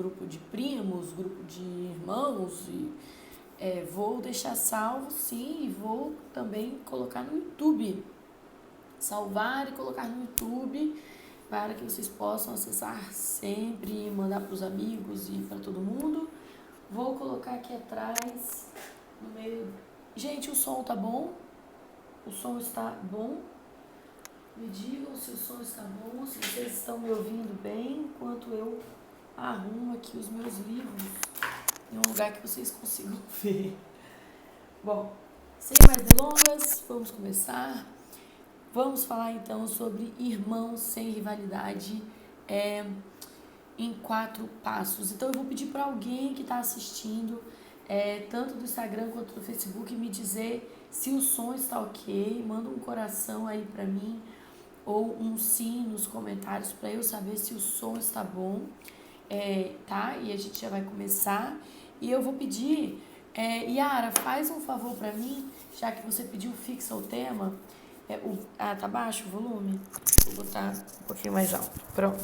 grupo de primos, grupo de irmãos, e vou deixar salvo sim, e vou também colocar no YouTube, salvar e colocar no YouTube, para que vocês possam acessar sempre, mandar para os amigos e para todo mundo. Vou colocar aqui atrás, no meio. Gente, o som tá bom? O som está bom? Me digam se o som está bom, se vocês estão me ouvindo bem, enquanto eu arrumo aqui os meus livros em um lugar que vocês consigam ver. Bom, sem mais delongas, vamos começar. Vamos falar então sobre irmãos sem rivalidade em 4 passos. Então eu vou pedir para alguém que está assistindo, tanto do Instagram quanto do Facebook, me dizer se o som está ok. Manda um coração aí para mim ou um sim nos comentários para eu saber se o som está bom, tá? E a gente já vai começar. E eu vou pedir, Yara, faz um favor para mim, já que você pediu fixa o tema. Tá baixo o volume? Vou botar um pouquinho mais alto. Pronto.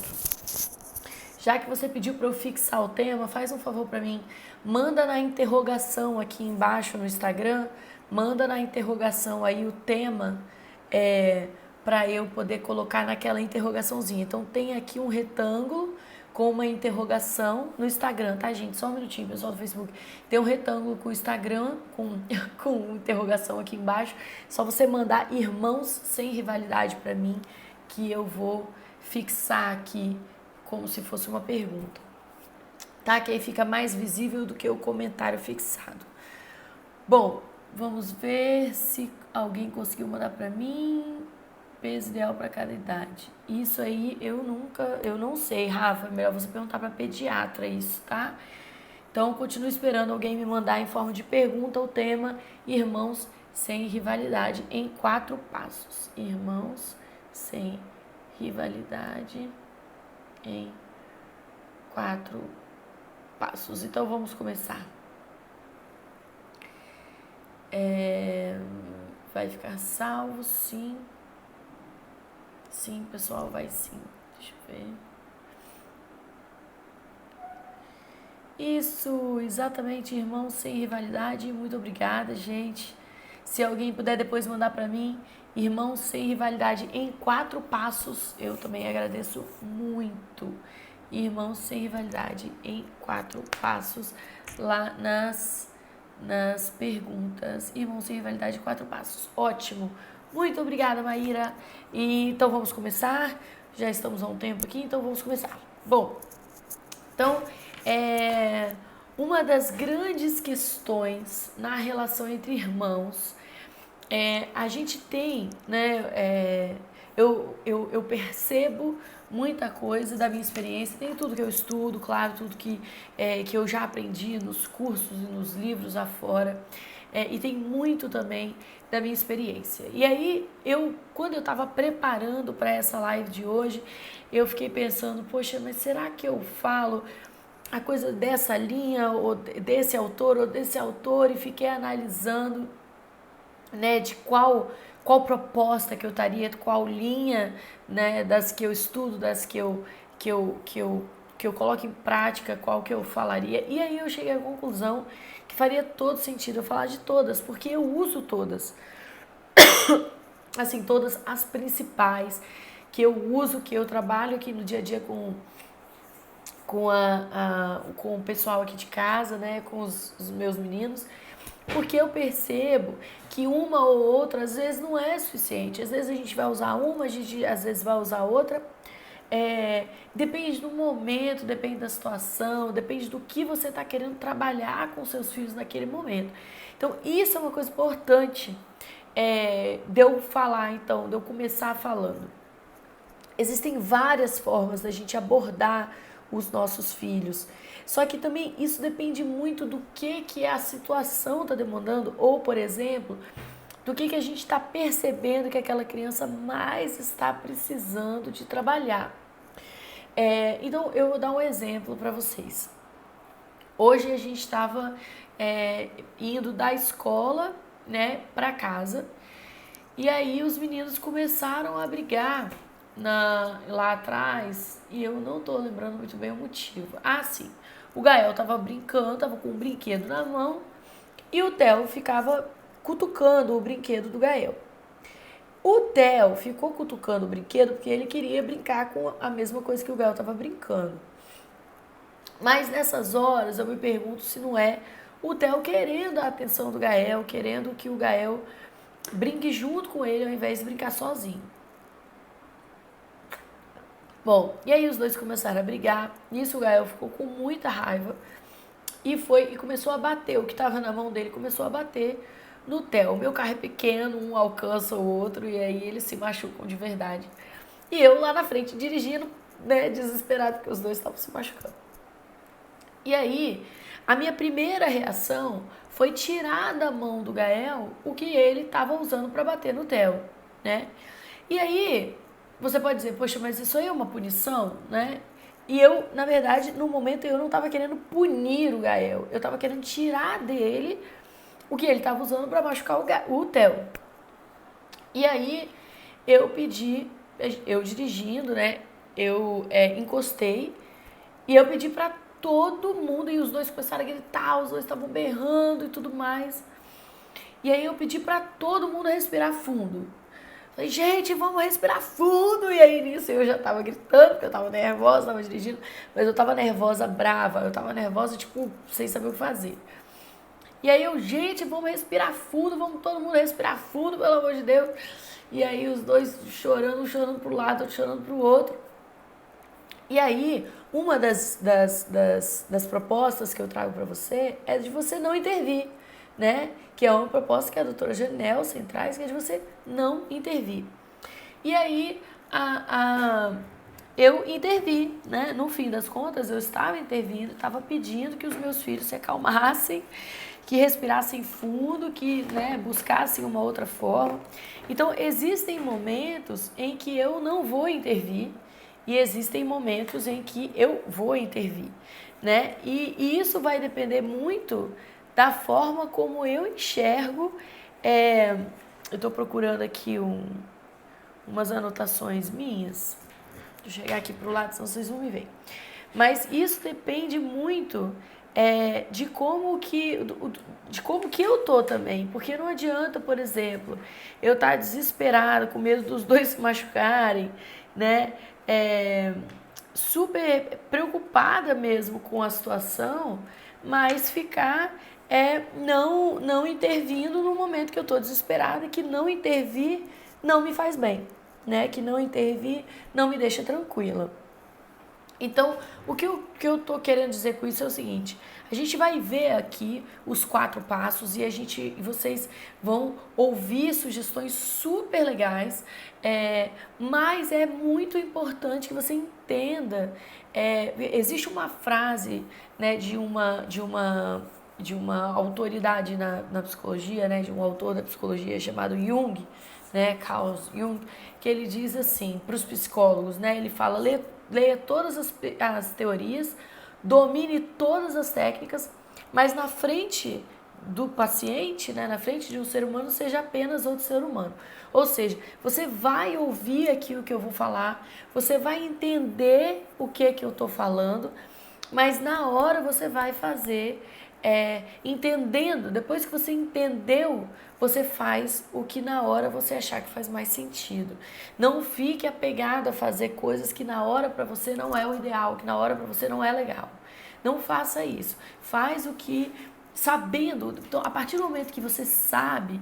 Já que você pediu para eu fixar o tema, faz um favor para mim. Manda na interrogação aqui embaixo no Instagram, manda na interrogação aí o tema, para eu poder colocar naquela interrogaçãozinha. Então tem aqui um retângulo com uma interrogação no Instagram, tá, gente? Só um minutinho, pessoal do Facebook. Tem um retângulo com o Instagram, com interrogação aqui embaixo. Só você mandar irmãos sem rivalidade para mim, que eu vou fixar aqui como se fosse uma pergunta. Tá? Que aí fica mais visível do que o comentário fixado. Bom, vamos ver se alguém conseguiu mandar para mim. Peso ideal para cada idade. Isso aí eu não sei, Rafa. É melhor você perguntar para pediatra isso, tá? Então, continuo esperando alguém me mandar em forma de pergunta o tema irmãos sem rivalidade em 4 passos. Irmãos sem rivalidade em 4 passos. Então, vamos começar. Vai ficar salvo, sim. Sim, pessoal, vai sim. Deixa eu ver. Isso, exatamente, irmãos sem rivalidade. Muito obrigada, gente. Se alguém puder depois mandar para mim, irmãos sem rivalidade em 4 passos, eu também agradeço muito. Irmãos sem rivalidade em 4 passos, lá nas perguntas. Irmãos sem rivalidade em 4 passos. Ótimo. Muito obrigada, Maíra. Então vamos começar. Já estamos há um tempo aqui, então vamos começar. Bom, então uma das grandes questões na relação entre irmãos, a gente tem, né? Eu percebo muita coisa da minha experiência, tem tudo que eu estudo, claro, tudo que eu já aprendi nos cursos e nos livros afora. E tem muito também da minha experiência. E aí, quando eu estava preparando para essa live de hoje, eu fiquei pensando, poxa, mas será que eu falo a coisa dessa linha, ou desse autor, ou desse autor, e fiquei analisando, né, de qual proposta que eu estaria, qual linha, né, das que eu estudo, das que eu coloco em prática, qual que eu falaria. E aí eu cheguei à conclusão que faria todo sentido eu falar de todas, porque eu uso todas. Assim, todas as principais que eu uso, que eu trabalho aqui no dia a dia com o pessoal aqui de casa, né, com os meus meninos, porque eu percebo que uma ou outra às vezes não é suficiente. Às vezes a gente vai usar uma, a gente às vezes vai usar outra. Depende do momento, depende da situação, depende do que você está querendo trabalhar com seus filhos naquele momento. Então, isso é uma coisa importante de eu falar, então, de eu começar falando. Existem várias formas da gente abordar os nossos filhos. Só que também isso depende muito do que a situação está demandando, ou, por exemplo, do que a gente está percebendo que aquela criança mais está precisando de trabalhar. Então, eu vou dar um exemplo para vocês. Hoje a gente estava indo da escola, né, para casa, e aí os meninos começaram a brigar lá atrás e eu não tô lembrando muito bem o motivo. Ah, sim. O Gael tava brincando, tava com um brinquedo na mão e o Theo ficava cutucando o brinquedo do Gael. O Theo ficou cutucando o brinquedo porque ele queria brincar com a mesma coisa que o Gael tava brincando. Mas nessas horas eu me pergunto se não é o Theo querendo a atenção do Gael, querendo que o Gael brinque junto com ele ao invés de brincar sozinho. Bom, e aí os dois começaram a brigar. Nisso o Gael ficou com muita raiva e começou a bater. O que estava na mão dele começou a bater no Theo. O meu carro é pequeno, um alcança o outro e aí eles se machucam de verdade. E eu lá na frente dirigindo, né, desesperado porque os dois estavam se machucando. E aí, a minha primeira reação foi tirar da mão do Gael o que ele estava usando para bater no Theo, né? E aí, você pode dizer, poxa, mas isso aí é uma punição, né? E eu, na verdade, no momento eu não estava querendo punir o Gael, eu estava querendo tirar dele o que ele estava usando para machucar o Theo. E aí, eu dirigindo, né? Eu encostei e eu pedi para todo mundo, e os dois começaram a gritar, os dois estavam berrando e tudo mais. E aí eu pedi para todo mundo respirar fundo. Falei, gente, vamos respirar fundo. E aí nisso eu já tava gritando, porque eu tava nervosa, tava dirigindo, mas eu tava nervosa, brava, eu tava nervosa, tipo, sem saber o que fazer. E aí eu, gente, vamos respirar fundo, vamos todo mundo respirar fundo, pelo amor de Deus. E aí os dois chorando, um chorando pro lado, outro chorando pro outro. E aí, uma das propostas que eu trago para você é de você não intervir, né? Que é uma proposta que a doutora Janelsen traz, que é de você não intervir. E aí, eu intervi, né? No fim das contas, eu estava intervindo, estava pedindo que os meus filhos se acalmassem, que respirassem fundo, que, né, buscassem uma outra forma. Então, existem momentos em que eu não vou intervir, e existem momentos em que eu vou intervir, né? E isso vai depender muito da forma como eu enxergo. Eu estou procurando aqui umas anotações minhas. Deixa eu chegar aqui para o lado, senão vocês vão me ver. Mas isso depende muito de como que eu tô também. Porque não adianta, por exemplo, eu estar desesperada, com medo dos dois se machucarem, né? Super preocupada mesmo com a situação, mas ficar não intervindo no momento que eu estou desesperada, que não intervir não me faz bem, né? Que não intervir não me deixa tranquila. Então, o que eu tô querendo dizer com isso é o seguinte: a gente vai ver aqui os 4 passos e vocês vão ouvir sugestões super legais, mas é muito importante que você entenda. Existe uma frase, né, de uma autoridade na psicologia, né, de um autor da psicologia chamado Jung, né, Carl Jung, que ele diz assim para os psicólogos, né, ele fala: leia todas as teorias, domine todas as técnicas, mas na frente do paciente, né, na frente de um ser humano, seja apenas outro ser humano. Ou seja, você vai ouvir aqui o que eu vou falar, você vai entender o que eu estou falando, mas na hora você vai fazer entendendo. Depois que você entendeu, você faz o que na hora você achar que faz mais sentido. Não fique apegado a fazer coisas que na hora para você não é o ideal, que na hora para você não é legal. Não faça isso. Faz o que sabendo. Então, a partir do momento que você sabe,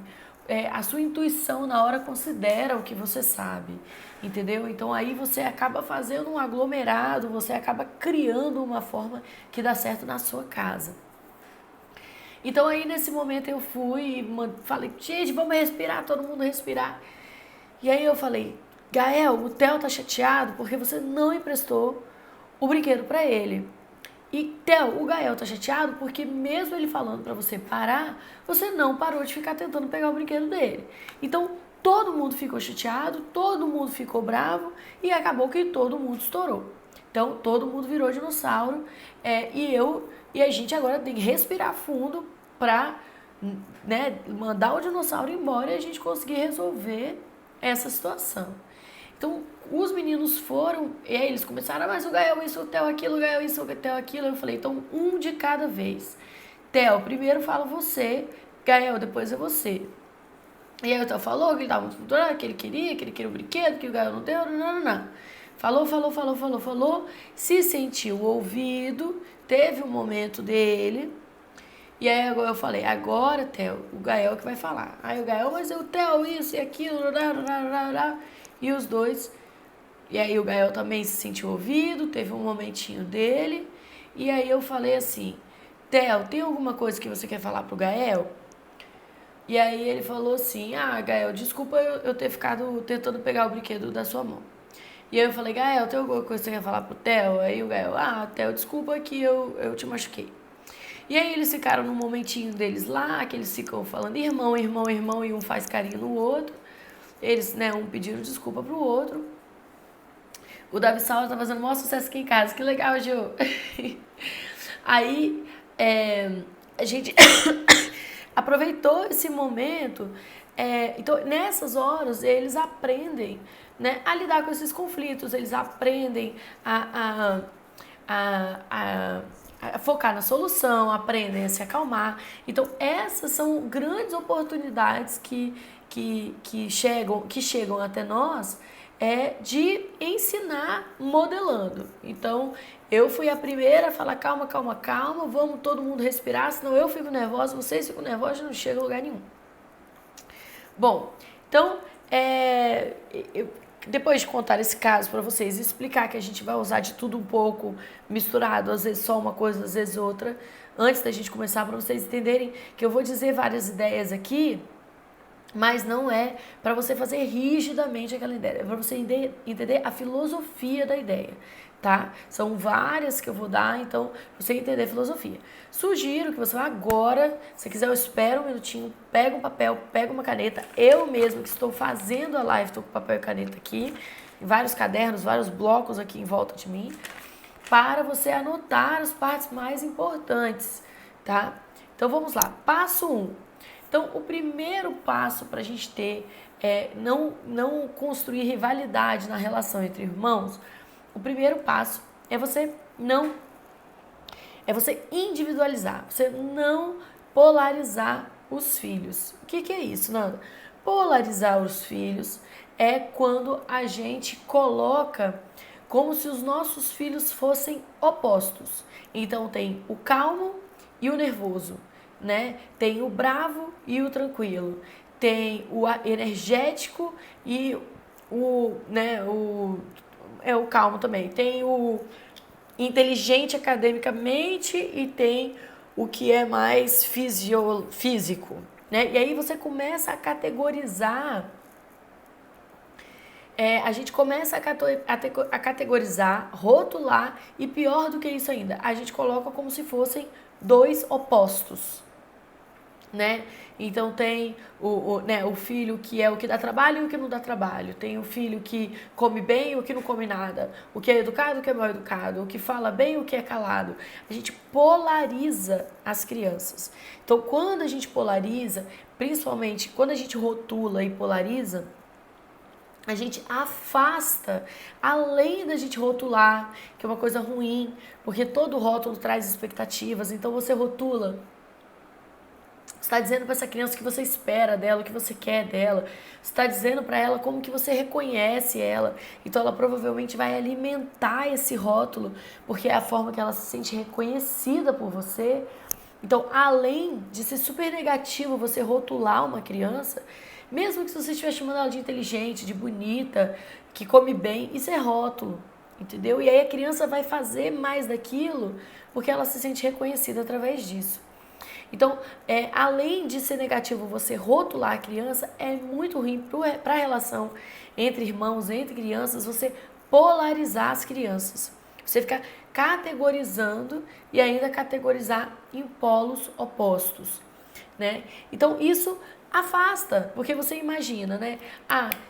a sua intuição na hora considera o que você sabe, entendeu? Então aí você acaba fazendo um aglomerado, você acaba criando uma forma que dá certo na sua casa. Então aí nesse momento eu fui e falei, gente, vamos respirar, todo mundo respirar. E aí eu falei, Gael, o Theo tá chateado porque você não emprestou o brinquedo para ele. E Theo, o Gael tá chateado porque mesmo ele falando para você parar, você não parou de ficar tentando pegar o brinquedo dele. Então todo mundo ficou chateado, todo mundo ficou bravo e acabou que todo mundo estourou. Então todo mundo virou dinossauro e a gente agora tem que respirar fundo para, né, mandar o dinossauro embora e a gente conseguir resolver essa situação. Então, os meninos foram, e aí eles começaram, mas o Gael isso, o Theo aquilo, o Gael isso, o Theo aquilo. Eu falei, então, um de cada vez. Theo, primeiro fala você, Gael, depois é você. E aí o Theo falou que ele tava muito frustrado, que ele queria o brinquedo, que o Gael não deu, não. Falou, se sentiu ouvido, teve um momento dele. E aí eu falei, agora, Theo, o Gael que vai falar. Aí o Gael, mas o Theo, isso e aquilo, e os dois. E aí o Gael também se sentiu ouvido, teve um momentinho dele. E aí eu falei assim, Theo, tem alguma coisa que você quer falar pro Gael? E aí ele falou assim, Gael, desculpa eu ter ficado tentando pegar o brinquedo da sua mão. E aí eu falei, Gael, tem alguma coisa que você quer falar pro Theo? Aí o Gael, Theo, desculpa que eu te machuquei. E aí eles ficaram num momentinho deles lá, que eles ficam falando irmão, e um faz carinho no outro. Eles, né, um pediram desculpa pro outro. O Davi Saulo tá fazendo o maior sucesso aqui em casa, que legal, Gil. Aí, a gente aproveitou esse momento. Então, nessas horas, eles aprendem, né, a lidar com esses conflitos, eles aprendem a focar na solução, aprendem a se acalmar. Então, essas são grandes oportunidades que chegam até nós de ensinar modelando. Então, eu fui a primeira a falar calma, vamos todo mundo respirar, senão eu fico nervosa, vocês ficam nervosos e não chegam a lugar nenhum. Bom, então, depois de contar esse caso para vocês, explicar que a gente vai usar de tudo um pouco misturado, às vezes só uma coisa, às vezes outra, antes da gente começar, para vocês entenderem que eu vou dizer várias ideias aqui, mas não é para você fazer rigidamente aquela ideia, é para você entender a filosofia da ideia, tá? São várias que eu vou dar, então você entender a filosofia. Sugiro que você vá agora, se quiser eu espero um minutinho, pega um papel, pega uma caneta. Eu mesmo que estou fazendo a live, estou com papel e caneta aqui, vários cadernos, vários blocos aqui em volta de mim, para você anotar as partes mais importantes, tá? Então vamos lá, passo 1. Então, o primeiro passo para a gente ter, não construir rivalidade na relação entre irmãos, o primeiro passo é você individualizar, você não polarizar os filhos. O que é isso, Nanda? Polarizar os filhos é quando a gente coloca como se os nossos filhos fossem opostos. Então, tem o calmo e o nervoso. Né? Tem o bravo e o tranquilo, tem o energético e o calmo também, tem o inteligente academicamente e tem o que é mais físico, né? E aí você começa a categorizar, a gente começa a categorizar, rotular e pior do que isso ainda, a gente coloca como se fossem dois opostos. Né? Então tem o filho que é o que dá trabalho e o que não dá trabalho. Tem o filho que come bem e o que não come nada. O que é educado e o que é mal educado. O que fala bem e o que é calado. A gente polariza as crianças. Então quando a gente polariza, principalmente quando a gente rotula e polariza, a gente afasta, além da gente rotular, que é uma coisa ruim, porque todo rótulo traz expectativas. Então você rotula, você está dizendo para essa criança o que você espera dela, o que você quer dela. Você está dizendo para ela como que você reconhece ela. Então ela provavelmente vai alimentar esse rótulo, porque é a forma que ela se sente reconhecida por você. Então, além de ser super negativo você rotular uma criança, mesmo que você estiver chamando ela de inteligente, de bonita, que come bem, isso é rótulo, entendeu? E aí a criança vai fazer mais daquilo porque ela se sente reconhecida através disso. Então, além de ser negativo você rotular a criança, é muito ruim para a relação entre irmãos, entre crianças, você polarizar as crianças. Você ficar categorizando e ainda categorizar em polos opostos, né? Então, isso afasta, porque você imagina, né?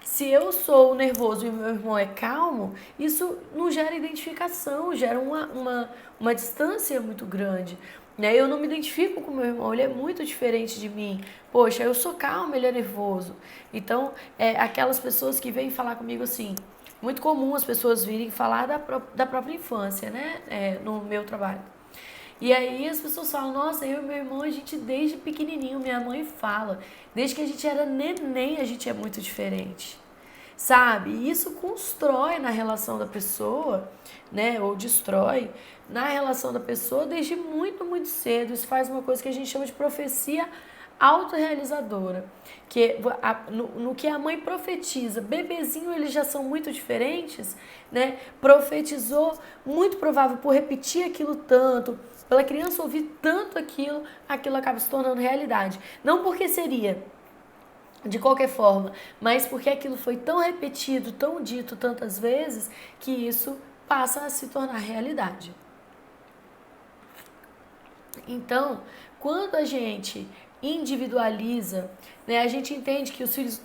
Se eu sou nervoso e meu irmão é calmo, isso não gera identificação, gera uma distância muito grande. Eu não me identifico com meu irmão, ele é muito diferente de mim. Poxa, eu sou calma, ele é nervoso. Então, aquelas pessoas que vêm falar comigo assim, Muito comum as pessoas virem falar da própria infância, né? No meu trabalho. E aí as pessoas falam, nossa, eu e meu irmão, a gente desde pequenininho, minha mãe fala, desde que a gente era neném, a gente é muito diferente, sabe? E isso constrói na relação da pessoa, né? Ou destrói na relação da pessoa desde muito, muito cedo. Isso faz uma coisa que a gente chama de profecia autorrealizadora, que no que a mãe profetiza, bebezinho eles já são muito diferentes, né? Profetizou, muito provável por repetir aquilo tanto, pela criança ouvir tanto aquilo acaba se tornando realidade. Não porque seria de qualquer forma, mas porque aquilo foi tão repetido, tão dito tantas vezes, que isso passa a se tornar realidade. Então, quando a gente individualiza, né, a gente entende que os filhos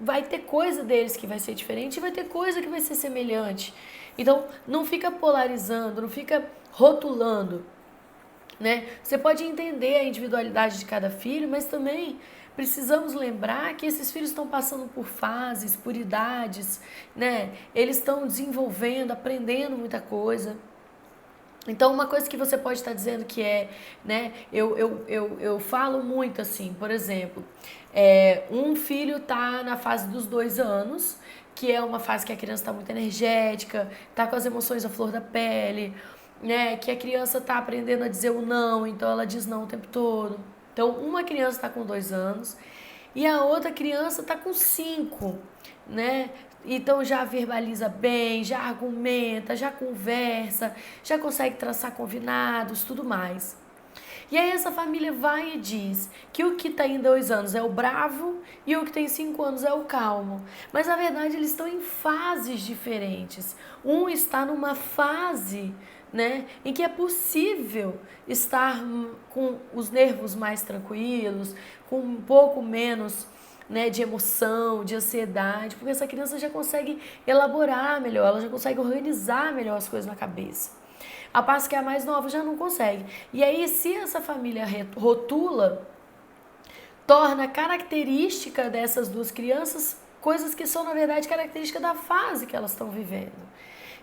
vai ter coisa deles que vai ser diferente e vai ter coisa que vai ser semelhante. Então, não fica polarizando, não fica rotulando, né? Você pode entender a individualidade de cada filho, mas também precisamos lembrar que esses filhos estão passando por fases, por idades, né? Eles estão desenvolvendo, aprendendo muita coisa. Então, uma coisa que você pode estar dizendo que né, eu falo muito assim, por exemplo, um filho está na fase dos 2 anos, que é uma fase que a criança está muito energética, está com as emoções à flor da pele, né, que a criança está aprendendo a dizer o não, então ela diz não o tempo todo. Então, uma criança está com 2 anos e a outra criança está com 5, né? Então já verbaliza bem, já argumenta, já conversa, já consegue traçar combinados, tudo mais. E aí essa família vai e diz que o que tem 2 anos é o bravo e o que tem 5 anos é o calmo. Mas na verdade eles estão em fases diferentes. Um está numa fase, né, em que é possível estar com os nervos mais tranquilos, com um pouco menos, né, de emoção, de ansiedade, porque essa criança já consegue elaborar melhor, ela já consegue organizar melhor as coisas na cabeça. A passo que a mais nova já não consegue. E aí, se essa família rotula, torna característica dessas duas crianças coisas que são, na verdade, características da fase que elas estão vivendo.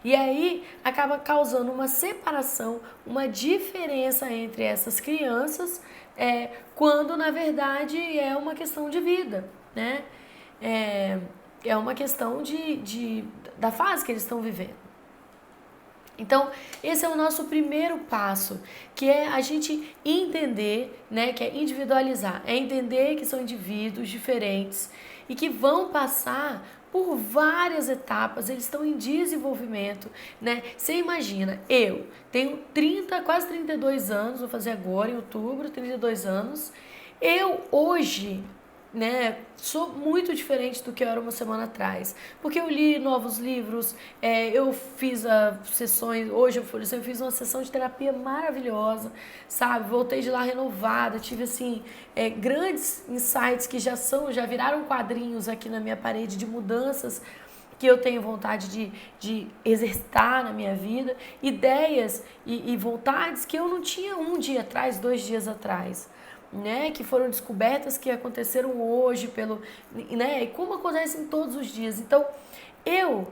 E aí acaba causando uma separação, uma diferença entre essas crianças, quando na verdade é uma questão de vida, né? É uma questão da fase que eles estão vivendo. Então, esse é o nosso primeiro passo, que é a gente entender, né, que é individualizar, é entender que são indivíduos diferentes e que vão passar por várias etapas, eles estão em desenvolvimento, né? Você imagina, eu tenho quase 32 anos, vou fazer agora em outubro, 32 anos. Eu hoje, né, sou muito diferente do que eu era uma semana atrás, porque eu li novos livros, eu fiz sessões, hoje eu fiz uma sessão de terapia maravilhosa, sabe, voltei de lá renovada, tive assim, grandes insights que já viraram quadrinhos aqui na minha parede de mudanças que eu tenho vontade de exercitar na minha vida, ideias e vontades que eu não tinha um dia atrás, 2 dias atrás, né, que foram descobertas que aconteceram hoje, né, e como acontecem todos os dias. Então, eu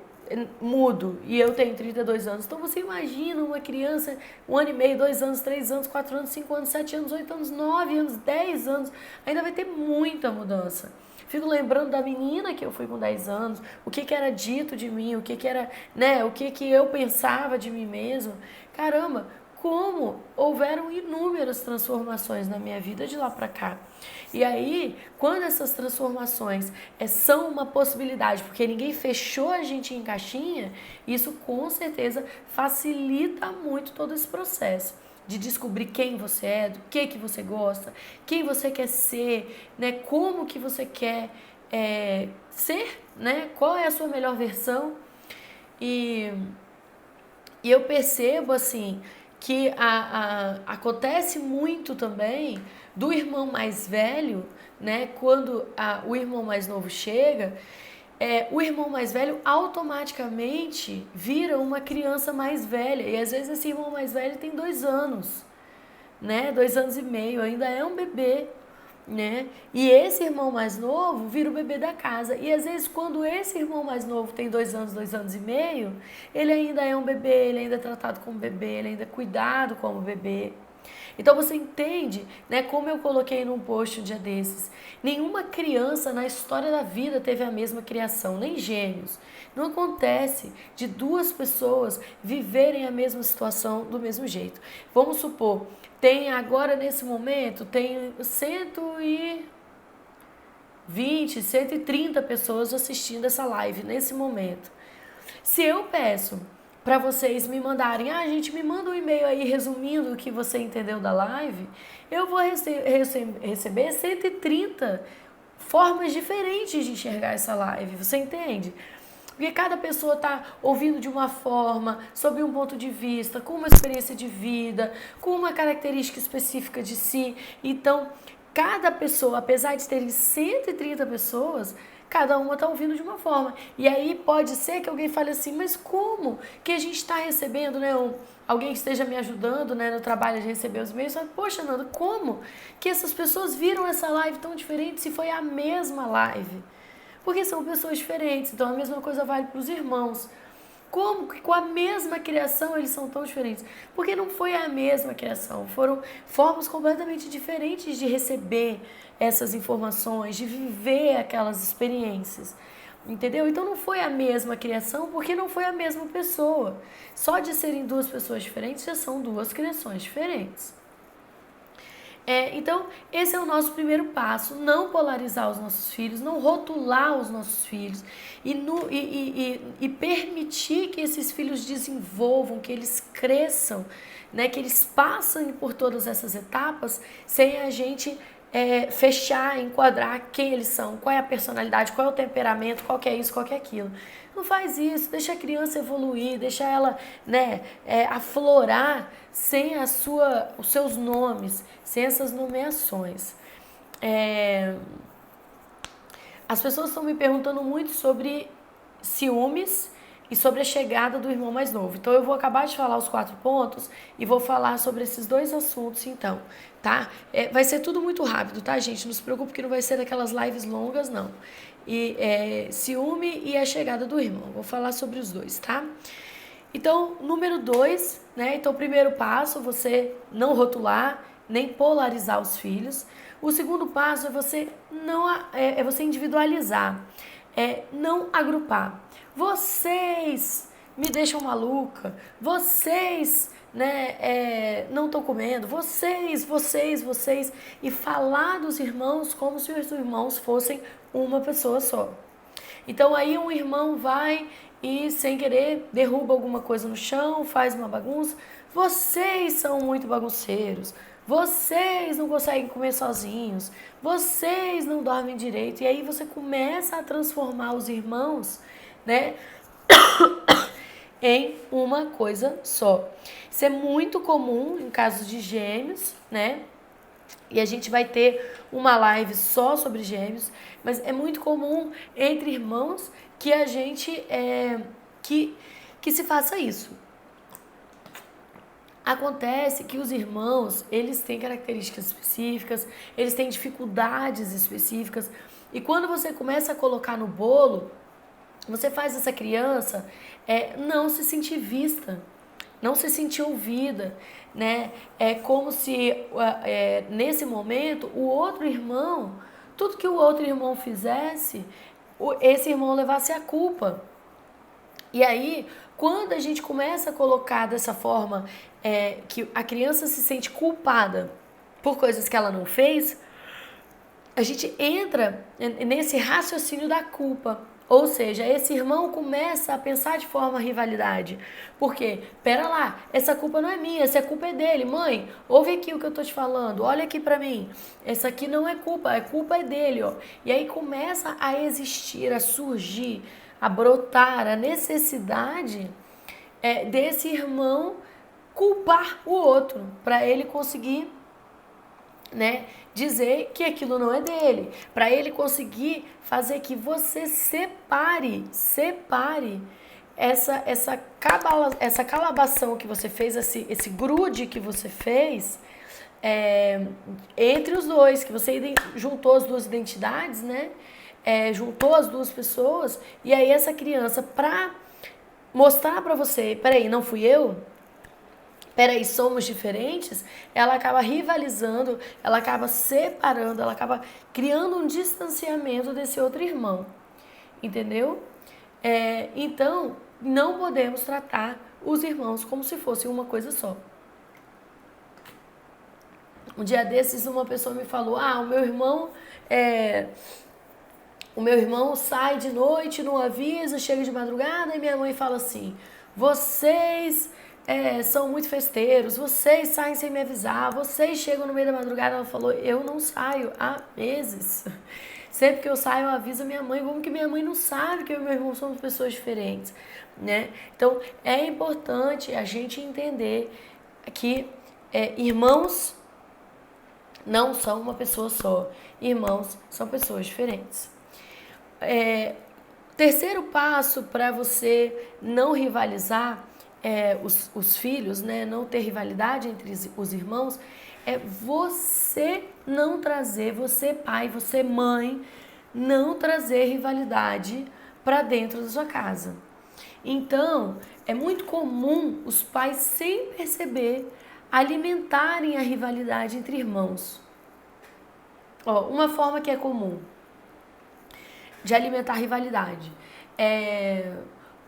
mudo e eu tenho 32 anos. Então, você imagina uma criança, 1 ano e meio, 2 anos, 3 anos, 4 anos, 5 anos, 7 anos, 8 anos, 9 anos, 10 anos, ainda vai ter muita mudança. Fico lembrando da menina que eu fui com 10 anos, o que era dito de mim, o que era, né, o que eu pensava de mim mesmo. Caramba, como houveram inúmeras transformações na minha vida de lá para cá. E aí, quando essas transformações são uma possibilidade, porque ninguém fechou a gente em caixinha, isso com certeza facilita muito todo esse processo de descobrir quem você é, do que você gosta, quem você quer ser, né, como que você quer ser, né, qual é a sua melhor versão. E eu percebo, assim, que acontece muito também do irmão mais velho, né? Quando o irmão mais novo chega, o irmão mais velho automaticamente vira uma criança mais velha. E às vezes esse irmão mais velho tem 2 anos, né? 2 anos e meio, ainda é um bebê. né? E esse irmão mais novo vira o bebê da casa. E às vezes, quando esse irmão mais novo tem 2 anos e meio, ele ainda é um bebê, ele ainda é tratado como bebê, ele ainda é cuidado como bebê. Então você entende, né, como eu coloquei num post um dia desses, nenhuma criança na história da vida teve a mesma criação, nem gêmeos. Não acontece de duas pessoas viverem a mesma situação do mesmo jeito. Vamos supor, tem agora nesse momento, tem 120, 130 pessoas assistindo essa live nesse momento. Se eu peço para vocês me mandarem, gente, me manda um e-mail aí resumindo o que você entendeu da live, eu vou receber 130 formas diferentes de enxergar essa live, você entende? Porque cada pessoa está ouvindo de uma forma, sob um ponto de vista, com uma experiência de vida, com uma característica específica de si. Então, cada pessoa, apesar de terem 130 pessoas, cada uma está ouvindo de uma forma. E aí pode ser que alguém fale assim, mas como que a gente está recebendo, né? Alguém que esteja me ajudando, né, no trabalho de receber os e-mails, fala, poxa, Nanda, como que essas pessoas viram essa live tão diferente se foi a mesma live? Porque são pessoas diferentes, então a mesma coisa vale para os irmãos. Como que com a mesma criação eles são tão diferentes? Porque não foi a mesma criação, foram formas completamente diferentes de receber essas informações, de viver aquelas experiências. Entendeu? Então não foi a mesma criação porque não foi a mesma pessoa. Só de serem duas pessoas diferentes já são duas criações diferentes. Então, esse é o nosso primeiro passo, não polarizar os nossos filhos, não rotular os nossos filhos e permitir que esses filhos desenvolvam, que eles cresçam, né, que eles passem por todas essas etapas sem a gente fechar, enquadrar quem eles são, qual é a personalidade, qual é o temperamento, qual que é isso, qual que é aquilo. Não faz isso, deixa a criança evoluir, deixa ela, né, aflorar sem os seus nomes, sem essas nomeações. As pessoas estão me perguntando muito sobre ciúmes e sobre a chegada do irmão mais novo. Então eu vou acabar de falar os 4 pontos e vou falar sobre esses 2 assuntos então, tá? Vai ser tudo muito rápido, tá, gente? Não se preocupe que não vai ser daquelas lives longas, não. Ciúme e a chegada do irmão. Vou falar sobre os 2, tá? Então, número 2, né? Então, o primeiro passo, você não rotular, nem polarizar os filhos. O segundo passo é você individualizar, não agrupar. Vocês me deixam maluca, vocês, né, não estão comendo, vocês, e falar dos irmãos como se os irmãos fossem uma pessoa só. Então aí um irmão vai e sem querer derruba alguma coisa no chão, faz uma bagunça. Vocês são muito bagunceiros, vocês não conseguem comer sozinhos, vocês não dormem direito. E aí você começa a transformar os irmãos, né, em uma coisa só. Isso é muito comum em casos de gêmeos, né? E a gente vai ter uma live só sobre gêmeos, mas é muito comum entre irmãos que a gente que se faça isso. Acontece que os irmãos, eles têm características específicas, eles têm dificuldades específicas, e quando você começa a colocar no bolo, você faz essa criança não se sentir vista, não se sentir ouvida, né? É como se nesse momento o outro irmão, tudo que o outro irmão fizesse, esse irmão levasse a culpa. E aí, quando a gente começa a colocar dessa forma que a criança se sente culpada por coisas que ela não fez, a gente entra nesse raciocínio da culpa. Ou seja, esse irmão começa a pensar de forma rivalidade. Por quê? Pera lá, essa culpa não é minha, essa culpa é dele. Mãe, ouve aqui o que eu tô te falando, olha aqui pra mim. Essa aqui não é culpa, a culpa é dele, ó. E aí começa a existir, a surgir, a brotar a necessidade desse irmão culpar o outro, para ele conseguir, né, dizer que aquilo não é dele, para ele conseguir fazer que você separe essa calabação que você fez, esse grude que você fez, entre os dois, que você juntou as duas identidades, né? Juntou as duas pessoas, e aí essa criança, pra mostrar pra você, peraí, não fui eu? Peraí, somos diferentes? Ela acaba rivalizando, ela acaba separando, ela acaba criando um distanciamento desse outro irmão, entendeu? Então, não podemos tratar os irmãos como se fossem uma coisa só. Um dia desses, uma pessoa me falou: o meu irmão sai de noite, não avisa, chega de madrugada, e minha mãe fala assim: vocês são muito festeiros, vocês saem sem me avisar, vocês chegam no meio da madrugada. Ela falou: eu não saio há meses. Sempre que eu saio, eu aviso a minha mãe. Como que minha mãe não sabe que eu e meu irmão somos pessoas diferentes, né? Então, é importante a gente entender que irmãos não são uma pessoa só. Irmãos são pessoas diferentes. Terceiro passo para você não rivalizar os filhos, né? Não ter rivalidade entre os irmãos, é você não trazer, você pai, você mãe, não trazer rivalidade para dentro da sua casa. Então, é muito comum os pais, sem perceber, alimentarem a rivalidade entre irmãos. Uma forma que é comum de alimentar a rivalidade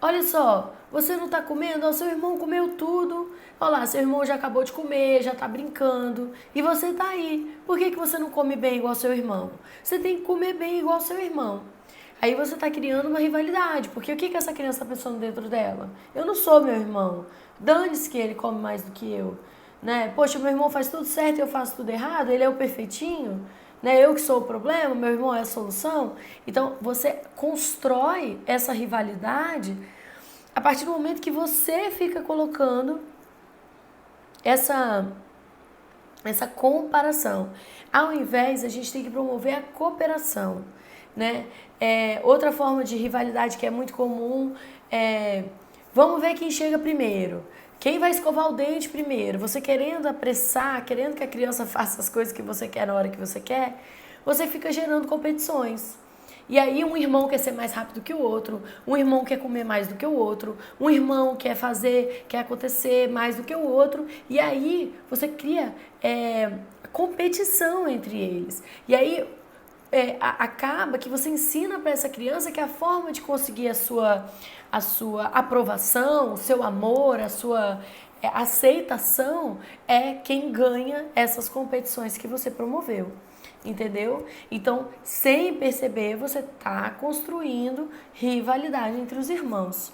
olha só, você não tá comendo, seu irmão comeu tudo, olha lá, seu irmão já acabou de comer, já tá brincando, e você tá aí, por que você não come bem igual seu irmão? Você tem que comer bem igual seu irmão. Aí você tá criando uma rivalidade, porque o que essa criança tá pensando dentro dela? Eu não sou meu irmão, dane-se que ele come mais do que eu, né? Poxa, meu irmão faz tudo certo e eu faço tudo errado, ele é o perfeitinho, né? Eu que sou o problema, meu irmão é a solução. Então, você constrói essa rivalidade a partir do momento que você fica colocando essa comparação. Ao invés, a gente tem que promover a cooperação, né? Outra forma de rivalidade que é muito comum vamos ver quem chega primeiro. Quem vai escovar o dente primeiro? Você querendo apressar, querendo que a criança faça as coisas que você quer na hora que você quer, você fica gerando competições. E aí um irmão quer ser mais rápido que o outro, um irmão quer comer mais do que o outro, um irmão quer acontecer mais do que o outro, e aí você cria competição entre eles. E aí acaba que você ensina para essa criança que a forma de conseguir a sua aprovação, o seu amor, a sua aceitação é quem ganha essas competições que você promoveu, entendeu? Então, sem perceber, você está construindo rivalidade entre os irmãos,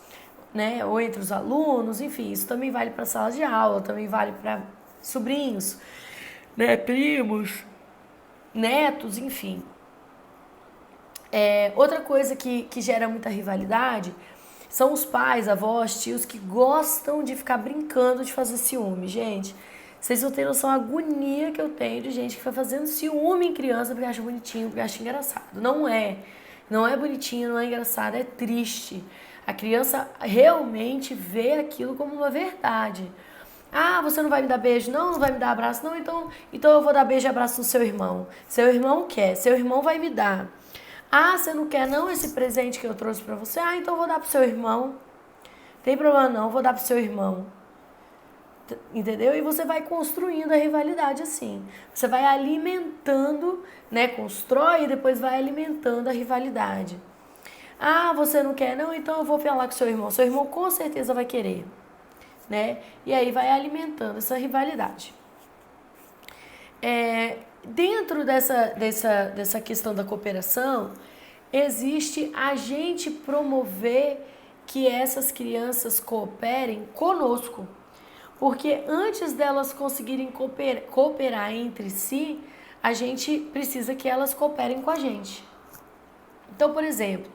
né? Ou entre os alunos, enfim, isso também vale para sala de aula, também vale para sobrinhos, né? Primos, netos, enfim. Outra coisa que gera muita rivalidade são os pais, avós, tios que gostam de ficar brincando de fazer ciúme. Gente, vocês não têm noção da agonia que eu tenho de gente que vai fazendo ciúme em criança porque acha bonitinho, porque acha engraçado. Não é. Não é bonitinho, não é engraçado, é triste. A criança realmente vê aquilo como uma verdade. Ah, você não vai me dar beijo? Não, não vai me dar abraço? Não, então eu vou dar beijo e abraço no seu irmão. Seu irmão quer, seu irmão vai me dar. Ah, você não quer não esse presente que eu trouxe pra você? Ah, então eu vou dar pro seu irmão. Tem problema não, eu vou dar pro seu irmão. Entendeu? E você vai construindo a rivalidade assim. Você vai alimentando, né? Constrói e depois vai alimentando a rivalidade. Ah, você não quer não? Então eu vou falar com seu irmão. Seu irmão com certeza vai querer, né? E aí vai alimentando essa rivalidade. Dentro dessa questão da cooperação, existe a gente promover que essas crianças cooperem conosco. Porque antes delas conseguirem cooperar entre si, a gente precisa que elas cooperem com a gente. Então, por exemplo,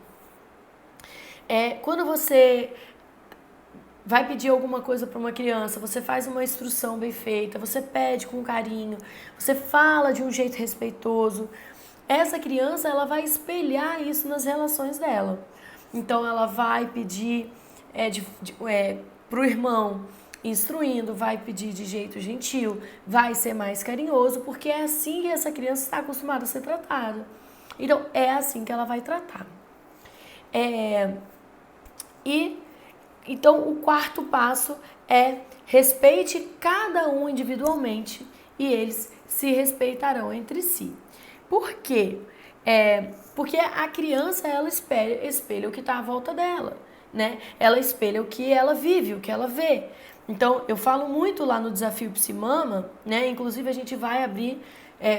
quando você vai pedir alguma coisa para uma criança, você faz uma instrução bem feita, você pede com carinho, você fala de um jeito respeitoso, essa criança ela vai espelhar isso nas relações dela. Então ela vai pedir pro irmão instruindo, vai pedir de jeito gentil, vai ser mais carinhoso, porque é assim que essa criança está acostumada a ser tratada. Então, é assim que ela vai tratar. Então, o quarto passo é respeite cada um individualmente e eles se respeitarão entre si. Por quê? Porque a criança, ela espelha o que está à volta dela, né? Ela espelha o que ela vive, o que ela vê. Então, eu falo muito lá no Desafio Psimama, né? Inclusive, a gente vai abrir,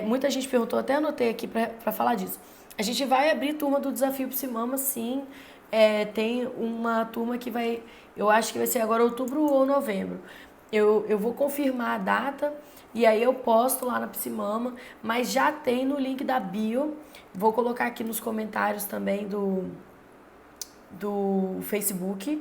muita gente perguntou, até anotei aqui para falar disso. A gente vai abrir turma do Desafio Psimama, sim. Tem uma turma que vai, eu acho que vai ser agora outubro ou novembro. Eu vou confirmar a data e aí eu posto lá na Psimama, mas já tem no link da bio. Vou colocar aqui nos comentários também do Facebook,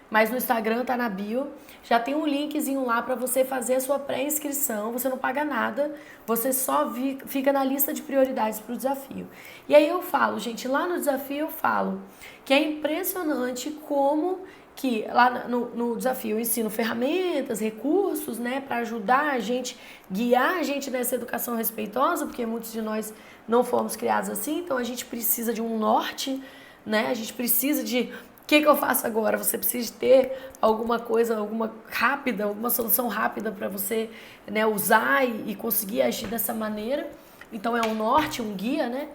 mas no Instagram tá na bio. Já tem um linkzinho lá para você fazer a sua pré-inscrição, você não paga nada, você só fica na lista de prioridades para o desafio. E aí eu falo, gente, lá no desafio eu falo que é impressionante como que lá no desafio eu ensino ferramentas, recursos, né, para ajudar a gente, guiar a gente nessa educação respeitosa, porque muitos de nós não fomos criados assim, então a gente precisa de um norte, né, a gente precisa de o que eu faço agora? Você precisa ter alguma coisa, alguma solução rápida para você, né, usar e conseguir agir dessa maneira. Então é um norte, um guia, né?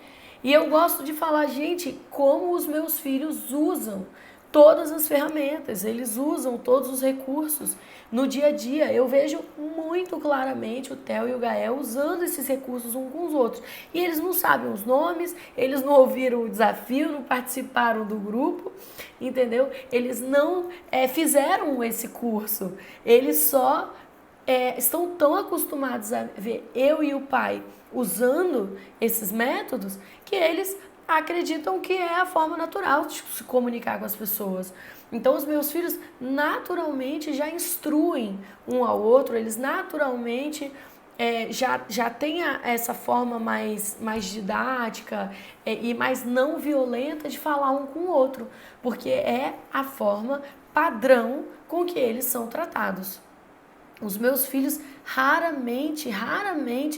E eu gosto de falar, gente, como os meus filhos usam todas as ferramentas, eles usam todos os recursos no dia a dia. Eu vejo muito claramente o Theo e o Gael usando esses recursos uns com os outros. E eles não sabem os nomes, eles não ouviram o desafio, não participaram do grupo, entendeu? Eles não fizeram esse curso, eles só estão tão acostumados a ver eu e o pai usando esses métodos que eles acreditam que é a forma natural de se comunicar com as pessoas. Então, os meus filhos naturalmente já instruem um ao outro, eles naturalmente já têm essa forma mais didática e mais não violenta de falar um com o outro, porque é a forma padrão com que eles são tratados. Os meus filhos raramente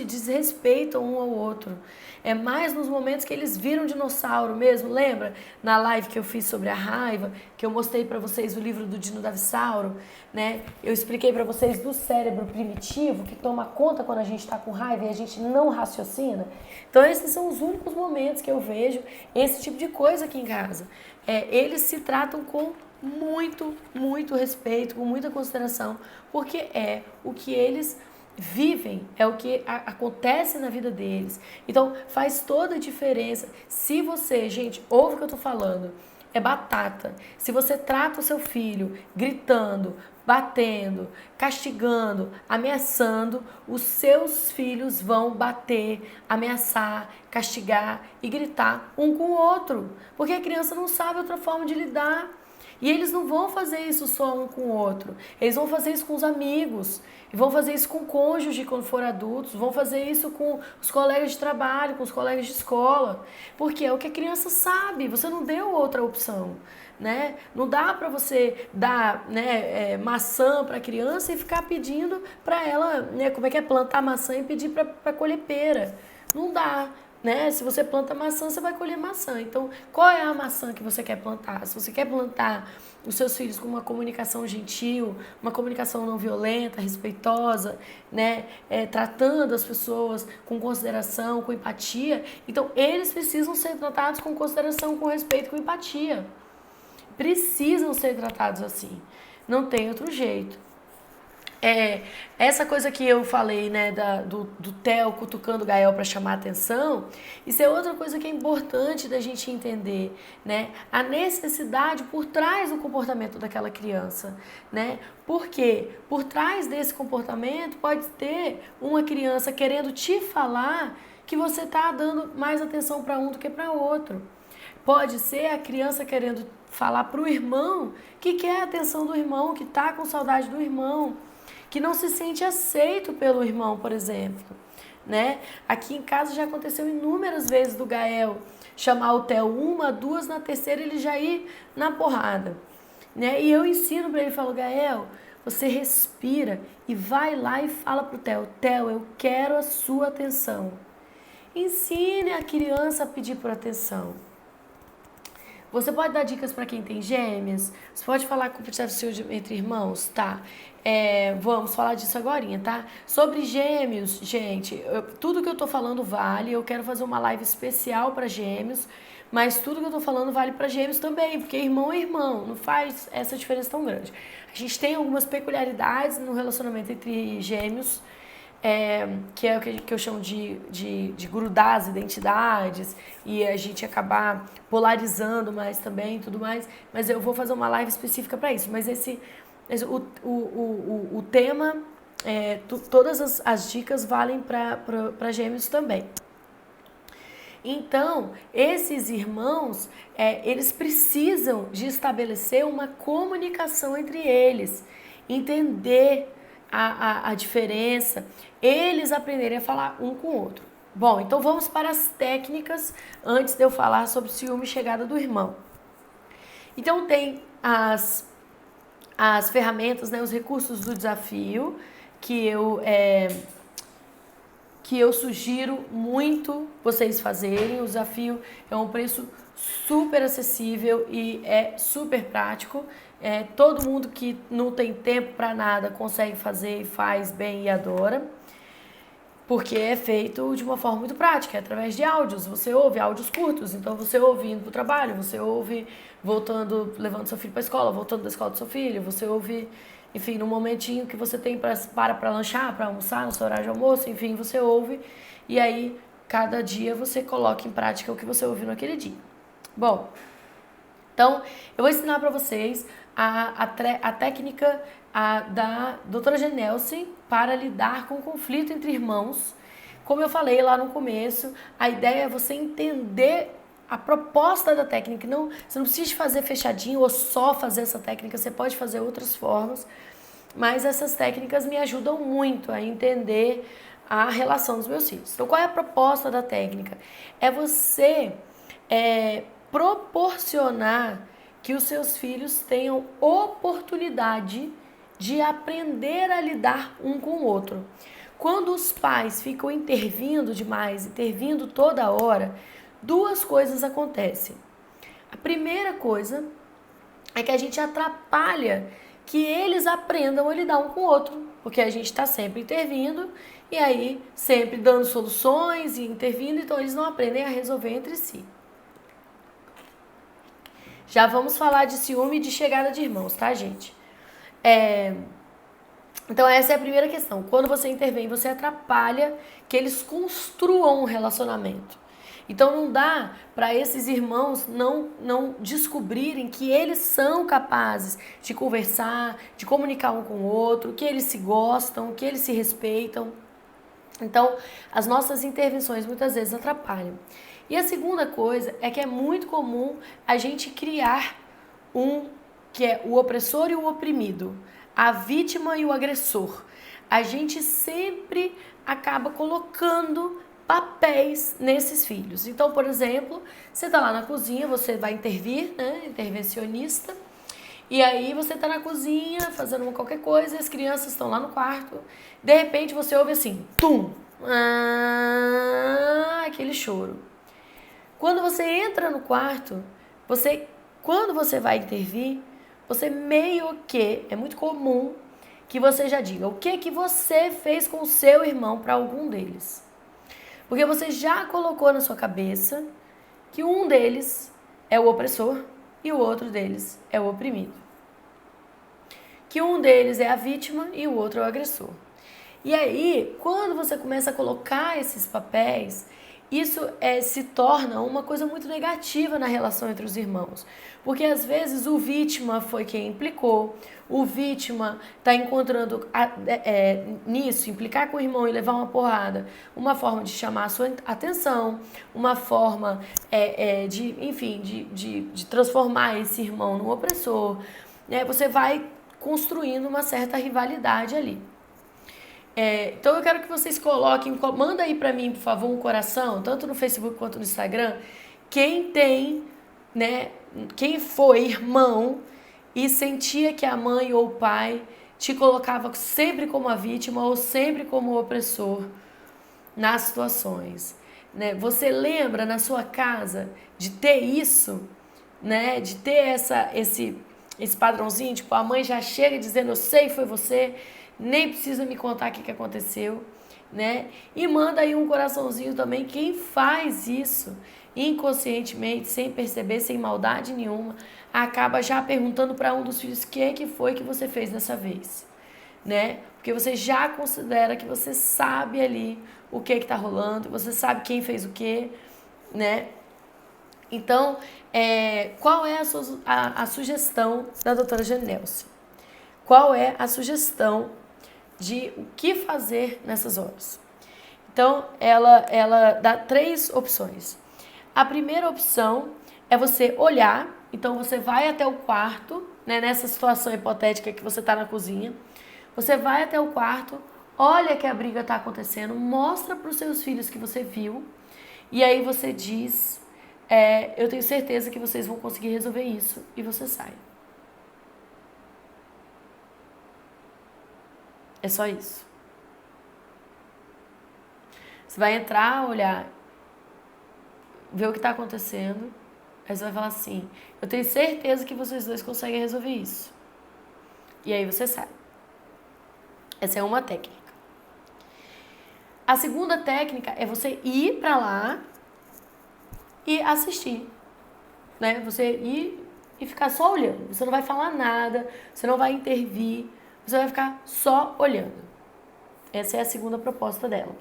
desrespeitam um ao outro. É mais nos momentos que eles viram dinossauro mesmo. Lembra? Na live que eu fiz sobre a raiva, que eu mostrei para vocês o livro do Dino Davissauro, né? Eu expliquei para vocês do cérebro primitivo, que toma conta quando a gente está com raiva e a gente não raciocina. Então esses são os únicos momentos que eu vejo esse tipo de coisa aqui em casa. Eles se tratam com muito respeito, com muita consideração, porque é o que eles vivem, é o que acontece na vida deles. Então faz toda a diferença. Se você, gente, ouve o que eu tô falando, é batata. Se você trata o seu filho gritando, batendo, castigando, ameaçando, os seus filhos vão bater, ameaçar, castigar e gritar um com o outro, porque a criança não sabe outra forma de lidar. E eles não vão fazer isso só um com o outro. Eles vão fazer isso com os amigos. E vão fazer isso com o cônjuge quando for adultos. Vão fazer isso com os colegas de trabalho, com os colegas de escola. Porque é o que a criança sabe. Você não deu outra opção, né? Não dá para você dar, né, maçã para a criança e ficar pedindo para ela, né, plantar maçã e pedir para colher pera. Não dá. Né? Se você planta maçã, você vai colher maçã. Então, qual é a maçã que você quer plantar? Se você quer plantar os seus filhos com uma comunicação gentil, uma comunicação não violenta, respeitosa, né? Tratando as pessoas com consideração, com empatia, então eles precisam ser tratados com consideração, com respeito, com empatia. Precisam ser tratados assim. Não tem outro jeito. Essa coisa que eu falei, né, do Theo cutucando o Gael para chamar a atenção, isso é outra coisa que é importante da gente entender, né? A necessidade por trás do comportamento daquela criança, né? Porque por trás desse comportamento pode ter uma criança querendo te falar que você está dando mais atenção para um do que para outro. Pode ser a criança querendo falar para o irmão que quer a atenção do irmão, que está com saudade do irmão, que não se sente aceito pelo irmão, por exemplo, né? Aqui em casa já aconteceu inúmeras vezes do Gael chamar o Theo uma, duas, na terceira ele já ir na porrada. né? E eu ensino para ele, falo, Gael, você respira e vai lá e fala pro Theo, Theo, eu quero a sua atenção. Ensine a criança a pedir por atenção. Você pode dar dicas para quem tem gêmeas? Você pode falar com o processo entre irmãos? Tá. Vamos falar disso agora, tá? Sobre gêmeos, gente, tudo que eu tô falando vale. Eu quero fazer uma live especial para gêmeos, mas tudo que eu tô falando vale para gêmeos também, porque irmão é irmão, não faz essa diferença tão grande. A gente tem algumas peculiaridades no relacionamento entre gêmeos, que é o que eu chamo de grudar as identidades e a gente acabar polarizando mais também e tudo mais, mas eu vou fazer uma live específica para isso. Mas o tema, todas as dicas valem para gêmeos também. Então, esses irmãos, eles precisam de estabelecer uma comunicação entre eles, entender a diferença, eles aprenderem a falar um com o outro. Bom, então vamos para as técnicas antes de eu falar sobre ciúme e chegada do irmão. Então tem as ferramentas, né, os recursos do desafio que eu sugiro muito vocês fazerem. O desafio é um preço super acessível e é super prático. Todo mundo que não tem tempo para nada consegue fazer e faz bem e adora, porque é feito de uma forma muito prática, através de áudios. Você ouve áudios curtos, então você ouve indo para o trabalho, você ouve voltando, levando seu filho para a escola, voltando da escola do seu filho, você ouve, enfim, no momentinho que você tem para lanchar, para almoçar, no seu horário de almoço, enfim, você ouve e aí cada dia você coloca em prática o que você ouviu naquele dia. Bom, então eu vou ensinar para vocês a técnica da doutora Genelce para lidar com o conflito entre irmãos. Como eu falei lá no começo, a ideia é você entender a proposta da técnica. Você não precisa fazer fechadinho ou só fazer essa técnica, você pode fazer outras formas, mas essas técnicas me ajudam muito a entender a relação dos meus filhos. Então, qual é a proposta da técnica? É você proporcionar que os seus filhos tenham oportunidade de aprender a lidar um com o outro. Quando os pais ficam intervindo demais, intervindo toda hora, duas coisas acontecem. A primeira coisa é que a gente atrapalha que eles aprendam a lidar um com o outro, porque a gente está sempre intervindo e aí sempre dando soluções e intervindo, então eles não aprendem a resolver entre si. Já vamos falar de ciúme e de chegada de irmãos, tá, gente? Então essa é a primeira questão. Quando você intervém, você atrapalha que eles construam um relacionamento. Então não dá para esses irmãos não descobrirem que eles são capazes de conversar, de comunicar um com o outro, que eles se gostam, que eles se respeitam. Então as nossas intervenções muitas vezes atrapalham. E a segunda coisa é que é muito comum a gente criar que é o opressor e o oprimido, a vítima e o agressor. A gente sempre acaba colocando papéis nesses filhos. Então, por exemplo, você está lá na cozinha, você vai intervir, né, intervencionista, e aí você está na cozinha fazendo qualquer coisa e as crianças estão lá no quarto. De repente você ouve assim, tum, aquele choro. Quando você entra no quarto, quando você vai intervir, você meio que, é muito comum que você já diga o que você fez com o seu irmão para algum deles. Porque você já colocou na sua cabeça que um deles é o opressor e o outro deles é o oprimido. Que um deles é a vítima e o outro é o agressor. E aí, quando você começa a colocar esses papéis, isso se torna uma coisa muito negativa na relação entre os irmãos. Porque às vezes o vítima foi quem implicou, o vítima está encontrando nisso, implicar com o irmão e levar uma porrada, uma forma de chamar a sua atenção, uma forma de transformar esse irmão num opressor. Né? Você vai construindo uma certa rivalidade ali. Então eu quero que vocês coloquem, manda aí pra mim, por favor, um coração, tanto no Facebook quanto no Instagram, quem foi irmão e sentia que a mãe ou o pai te colocava sempre como a vítima ou sempre como o opressor nas situações, né? Você lembra na sua casa de ter isso, né? De ter esse padrãozinho, tipo, a mãe já chega dizendo, eu sei que foi você, nem precisa me contar o que aconteceu, né? E manda aí um coraçãozinho também, quem faz isso inconscientemente, sem perceber, sem maldade nenhuma, acaba já perguntando para um dos filhos o que foi que você fez dessa vez, né? Porque você já considera que você sabe ali o que está rolando, você sabe quem fez o que, né? Então, qual é a sugestão da doutora Janelce? Qual é a sugestão de o que fazer nessas horas? Então, ela dá 3 opções. A primeira opção é você olhar, então você vai até o quarto, né, nessa situação hipotética que você está na cozinha, você vai até o quarto, olha que a briga está acontecendo, mostra para os seus filhos que você viu, e aí você diz, eu tenho certeza que vocês vão conseguir resolver isso, e você sai. É só isso. Você vai entrar, olhar, ver o que está acontecendo, aí você vai falar assim, eu tenho certeza que vocês dois conseguem resolver isso. E aí você sai. Essa é uma técnica. A segunda técnica é você ir para lá e assistir, né? Você ir e ficar só olhando. Você não vai falar nada, você não vai intervir, você vai ficar só olhando. Essa é a segunda proposta dela.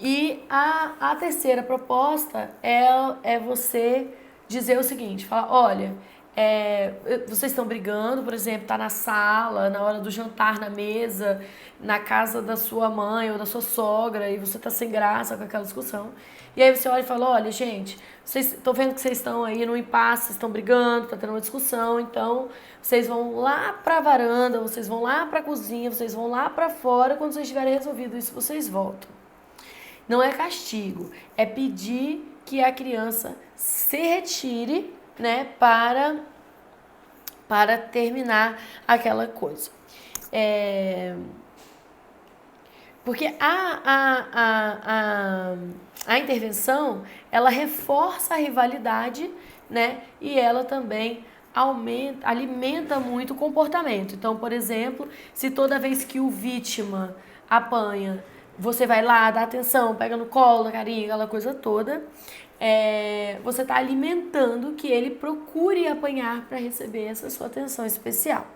E a terceira proposta é você dizer o seguinte, falar, olha, vocês estão brigando, por exemplo, tá na sala, na hora do jantar, na mesa, na casa da sua mãe ou da sua sogra, e você tá sem graça com aquela discussão. E aí você olha e fala, olha, gente, vocês estão vendo que vocês estão aí no impasse, vocês estão brigando, tá tendo uma discussão, então vocês vão lá pra varanda, vocês vão lá pra cozinha, vocês vão lá pra fora, quando vocês tiverem resolvido isso, vocês voltam. Não é castigo, é pedir que a criança se retire, né, para terminar aquela coisa. Porque a intervenção, ela reforça a rivalidade, né, e ela também alimenta muito o comportamento. Então, por exemplo, se toda vez que o vítima apanha, você vai lá, dá atenção, pega no colo, carinho, aquela coisa toda, você está alimentando que ele procure apanhar para receber essa sua atenção especial.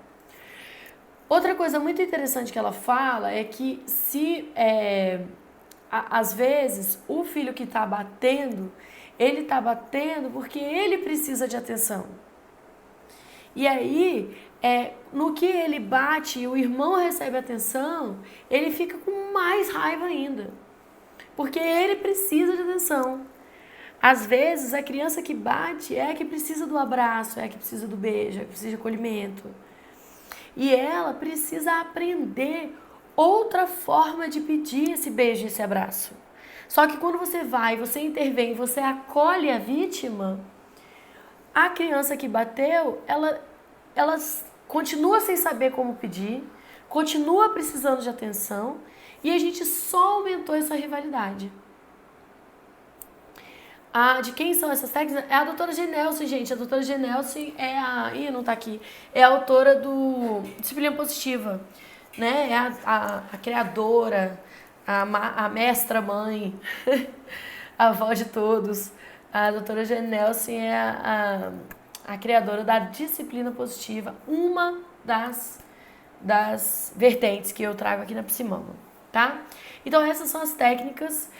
Outra coisa muito interessante que ela fala é que às vezes o filho que está batendo, ele está batendo porque ele precisa de atenção. E aí, no que ele bate e o irmão recebe atenção, ele fica com mais raiva ainda. Porque ele precisa de atenção. Às vezes, a criança que bate é a que precisa do abraço, é a que precisa do beijo, é a que precisa de acolhimento. E ela precisa aprender outra forma de pedir esse beijo, esse abraço. Só que quando você vai, você intervém, você acolhe a vítima, a criança que bateu, ela continua sem saber como pedir, continua precisando de atenção e a gente só aumentou essa rivalidade. De quem são essas técnicas? É a doutora Janelce, gente. A doutora Janelce não tá aqui. É a autora do Disciplina Positiva, né? É a criadora, a mestra mãe, a avó de todos. A doutora Janelce é a criadora da Disciplina Positiva, uma das vertentes que eu trago aqui na Psimama, tá? Então essas são as técnicas.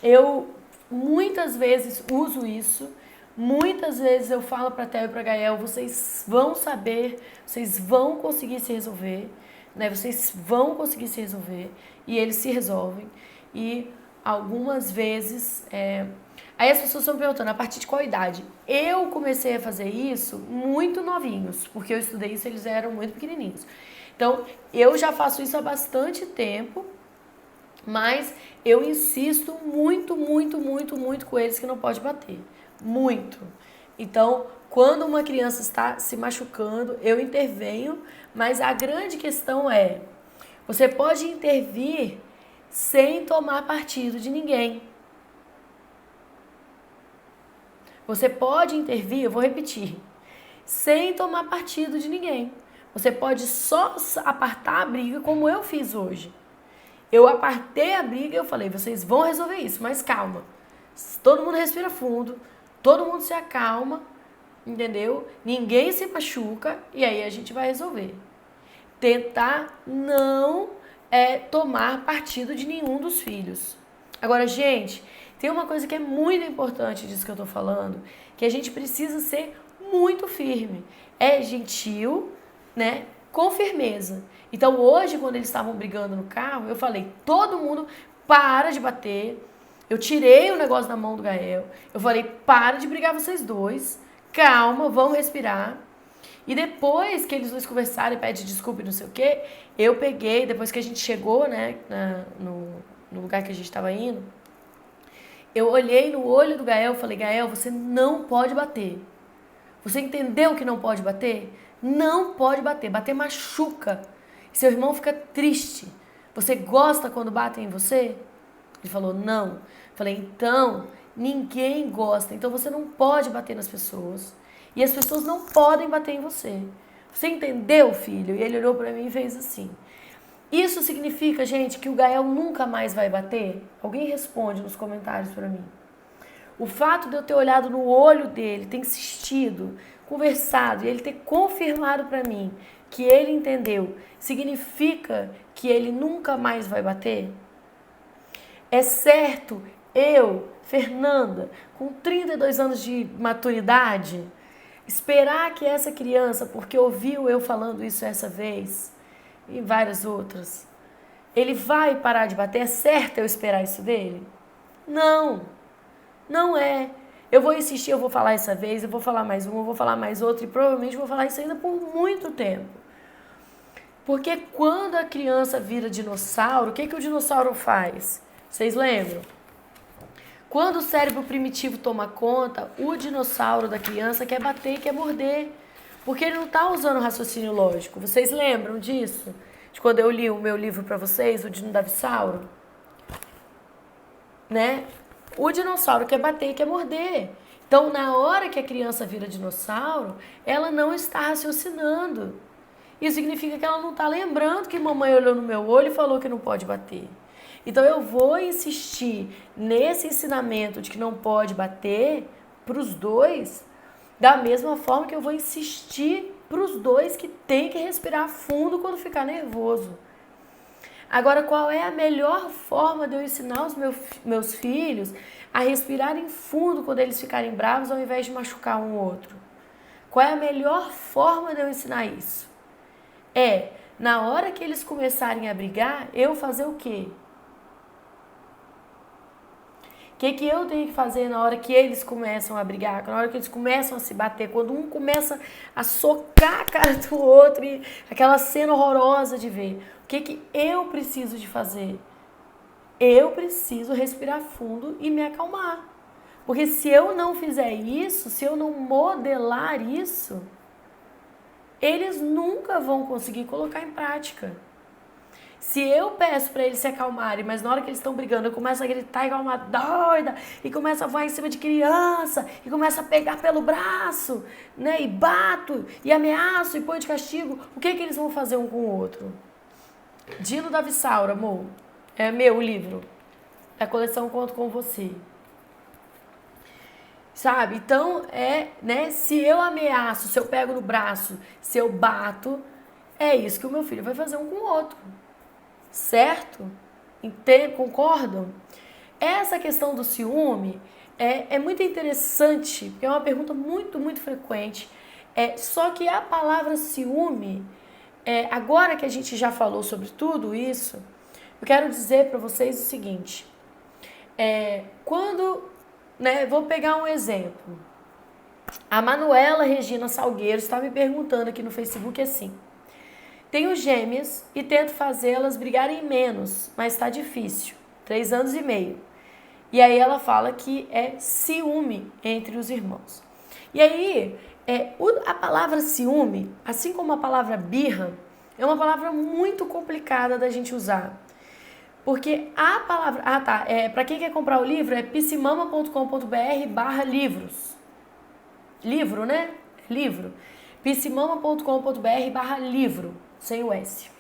Eu muitas vezes uso isso, muitas vezes eu falo para a Theo e para a Gael, vocês vão saber, vocês vão conseguir se resolver, né? Vocês vão conseguir se resolver e eles se resolvem. E algumas vezes, aí as pessoas estão perguntando, a partir de qual idade? Eu comecei a fazer isso muito novinhos, porque eu estudei isso, eles eram muito pequenininhos. Então, eu já faço isso há bastante tempo, mas eu insisto muito com eles que não pode bater. Muito. Então, quando uma criança está se machucando, eu intervenho, mas a grande questão é, você pode intervir sem tomar partido de ninguém. Você pode intervir, eu vou repetir, sem tomar partido de ninguém. Você pode só apartar a briga como eu fiz hoje. Eu apartei a briga e eu falei, vocês vão resolver isso, mas calma. Todo mundo respira fundo, todo mundo se acalma, entendeu? Ninguém se machuca e aí a gente vai resolver. Tentar não tomar partido de nenhum dos filhos. Agora, gente, tem uma coisa que é muito importante disso que eu tô falando, que a gente precisa ser muito firme. É gentil, né? Com firmeza. Então, hoje, quando eles estavam brigando no carro, eu falei, todo mundo para de bater. Eu tirei o negócio da mão do Gael. Eu falei, para de brigar vocês dois. Calma, vamos respirar. E depois que eles dois conversaram e pedem desculpa e não sei o quê, eu peguei, depois que a gente chegou, né, no lugar que a gente estava indo, eu olhei no olho do Gael e falei, Gael, você não pode bater. Você entendeu que não pode bater? Não pode bater. Bater machuca. Seu irmão fica triste. Você gosta quando batem em você? Ele falou, não. Eu falei, então, ninguém gosta. Então você não pode bater nas pessoas. E as pessoas não podem bater em você. Você entendeu, filho? E ele olhou pra mim e fez assim. Isso significa, gente, que o Gael nunca mais vai bater? Alguém responde nos comentários pra mim. O fato de eu ter olhado no olho dele, ter insistido, conversado e ele ter confirmado pra mim que ele entendeu, significa que ele nunca mais vai bater? É certo, eu, Fernanda, com 32 anos de maturidade, esperar que essa criança, porque ouviu eu falando isso essa vez e várias outras, ele vai parar de bater? É certo eu esperar isso dele? Não, não é. Eu vou insistir, eu vou falar essa vez, eu vou falar mais uma, eu vou falar mais outra e provavelmente vou falar isso ainda por muito tempo. Porque quando a criança vira dinossauro, o que o dinossauro faz? Vocês lembram? Quando o cérebro primitivo toma conta, o dinossauro da criança quer bater e quer morder. Porque ele não está usando o raciocínio lógico. Vocês lembram disso? De quando eu li o meu livro para vocês, o Dinossauro? Né? O dinossauro quer bater e quer morder. Então, na hora que a criança vira dinossauro, ela não está raciocinando. Isso significa que ela não está lembrando que mamãe olhou no meu olho e falou que não pode bater. Então eu vou insistir nesse ensinamento de que não pode bater para os dois, da mesma forma que eu vou insistir para os dois que tem que respirar fundo quando ficar nervoso. Agora, qual é a melhor forma de eu ensinar os meus filhos a respirarem fundo quando eles ficarem bravos ao invés de machucar um outro? Qual é a melhor forma de eu ensinar isso? É, na hora que eles começarem a brigar, eu fazer o quê? O que eu tenho que fazer na hora que eles começam a brigar, na hora que eles começam a se bater, quando um começa a socar a cara do outro, e aquela cena horrorosa de ver. O que eu preciso de fazer? Eu preciso respirar fundo e me acalmar. Porque se eu não fizer isso, se eu não modelar isso, eles nunca vão conseguir colocar em prática. Se eu peço para eles se acalmarem, mas na hora que eles estão brigando, eu começo a gritar igual uma doida, e começo a voar em cima de criança, e começo a pegar pelo braço, né, e bato, e ameaço, e põe de castigo, o que eles vão fazer um com o outro? Dino da Vissaura, amor, é meu livro, é a coleção Conto com Você. Sabe? Então, né, se eu ameaço, se eu pego no braço, se eu bato, é isso que o meu filho vai fazer um com o outro. Certo? Concordam? Essa questão do ciúme é muito interessante, porque é uma pergunta muito, muito frequente. Só que a palavra ciúme, agora que a gente já falou sobre tudo isso, eu quero dizer para vocês o seguinte. Vou pegar um exemplo. A Manuela Regina Salgueiro está me perguntando aqui no Facebook assim. Tenho gêmeas e tento fazê-las brigarem menos, mas está difícil. 3 anos e meio. E aí ela fala que é ciúme entre os irmãos. E aí, a palavra ciúme, assim como a palavra birra, é uma palavra muito complicada da gente usar. Porque a palavra... para quem quer comprar o livro, é psimama.com.br/livros. Livro, né? Livro. psimama.com.br/livro, sem o S.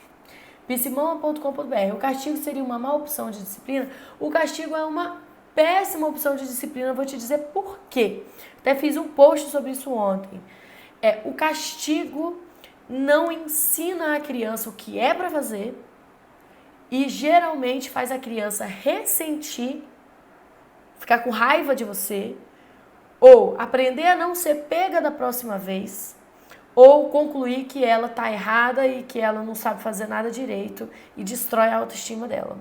psimama.com.br. O castigo seria uma má opção de disciplina? O castigo é uma péssima opção de disciplina, eu vou te dizer por quê. Até fiz um post sobre isso ontem. O castigo não ensina a criança o que é para fazer e geralmente faz a criança ressentir, ficar com raiva de você, ou aprender a não ser pega da próxima vez, ou concluir que ela está errada e que ela não sabe fazer nada direito e destrói a autoestima dela.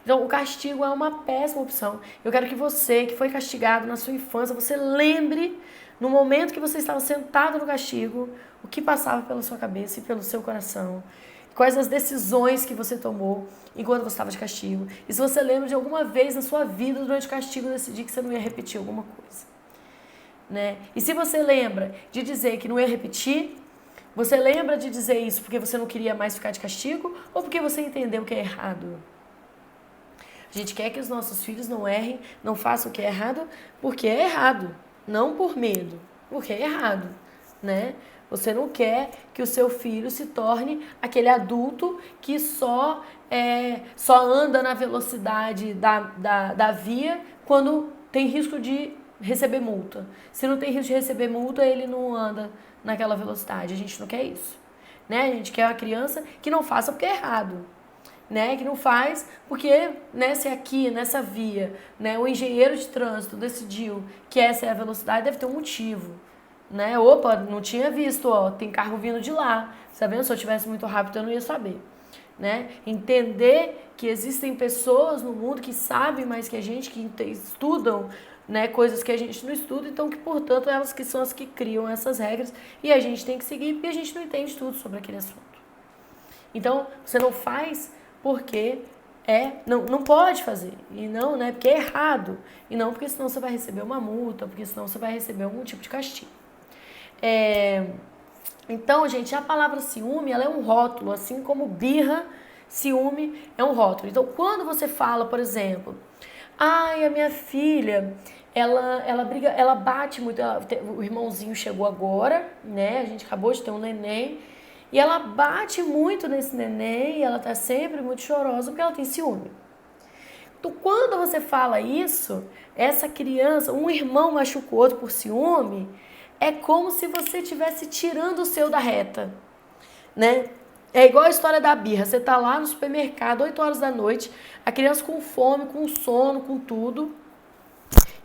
Então, o castigo é uma péssima opção. Eu quero que você, que foi castigado na sua infância, você lembre, no momento que você estava sentado no castigo, o que passava pela sua cabeça e pelo seu coração. Quais as decisões que você tomou enquanto você estava de castigo. E se você lembra de alguma vez na sua vida, durante o castigo, decidir que você não ia repetir alguma coisa. Né? E se você lembra de dizer que não ia repetir, você lembra de dizer isso porque você não queria mais ficar de castigo ou porque você entendeu que é errado? A gente quer que os nossos filhos não errem, não façam o que é errado, porque é errado, não por medo, porque é errado, né? Você não quer que o seu filho se torne aquele adulto que só anda na velocidade da via quando tem risco de receber multa. Se não tem risco de receber multa, ele não anda naquela velocidade. A gente não quer isso, né? A gente quer uma criança que não faça porque é errado, né? Que não faz porque, né, se aqui nessa via, né, o engenheiro de trânsito decidiu que essa é a velocidade, deve ter um motivo, né? Opa, não tinha visto, ó, tem carro vindo de lá. Tá vendo? Se eu tivesse muito rápido, eu não ia saber. Né? Entender que existem pessoas no mundo que sabem mais que a gente, que estudam, né, coisas que a gente não estuda, então que, portanto, elas que são as que criam essas regras e a gente tem que seguir porque a gente não entende tudo sobre aquele assunto. Então, você não faz porque não pode fazer, e não, né, porque é errado, e não porque senão você vai receber uma multa, porque senão você vai receber algum tipo de castigo. Então, gente, a palavra ciúme, ela é um rótulo, assim como birra, ciúme é um rótulo. Então, quando você fala, por exemplo, ai, a minha filha, ela briga, ela bate muito, o irmãozinho chegou agora, né, a gente acabou de ter um neném, e ela bate muito nesse neném, e ela tá sempre muito chorosa porque ela tem ciúme. Então, quando você fala isso, essa criança, um irmão machuca o outro por ciúme, é como se você estivesse tirando o seu da reta, né? É igual a história da birra. Você tá lá no supermercado, 8 horas da noite, a criança com fome, com sono, com tudo.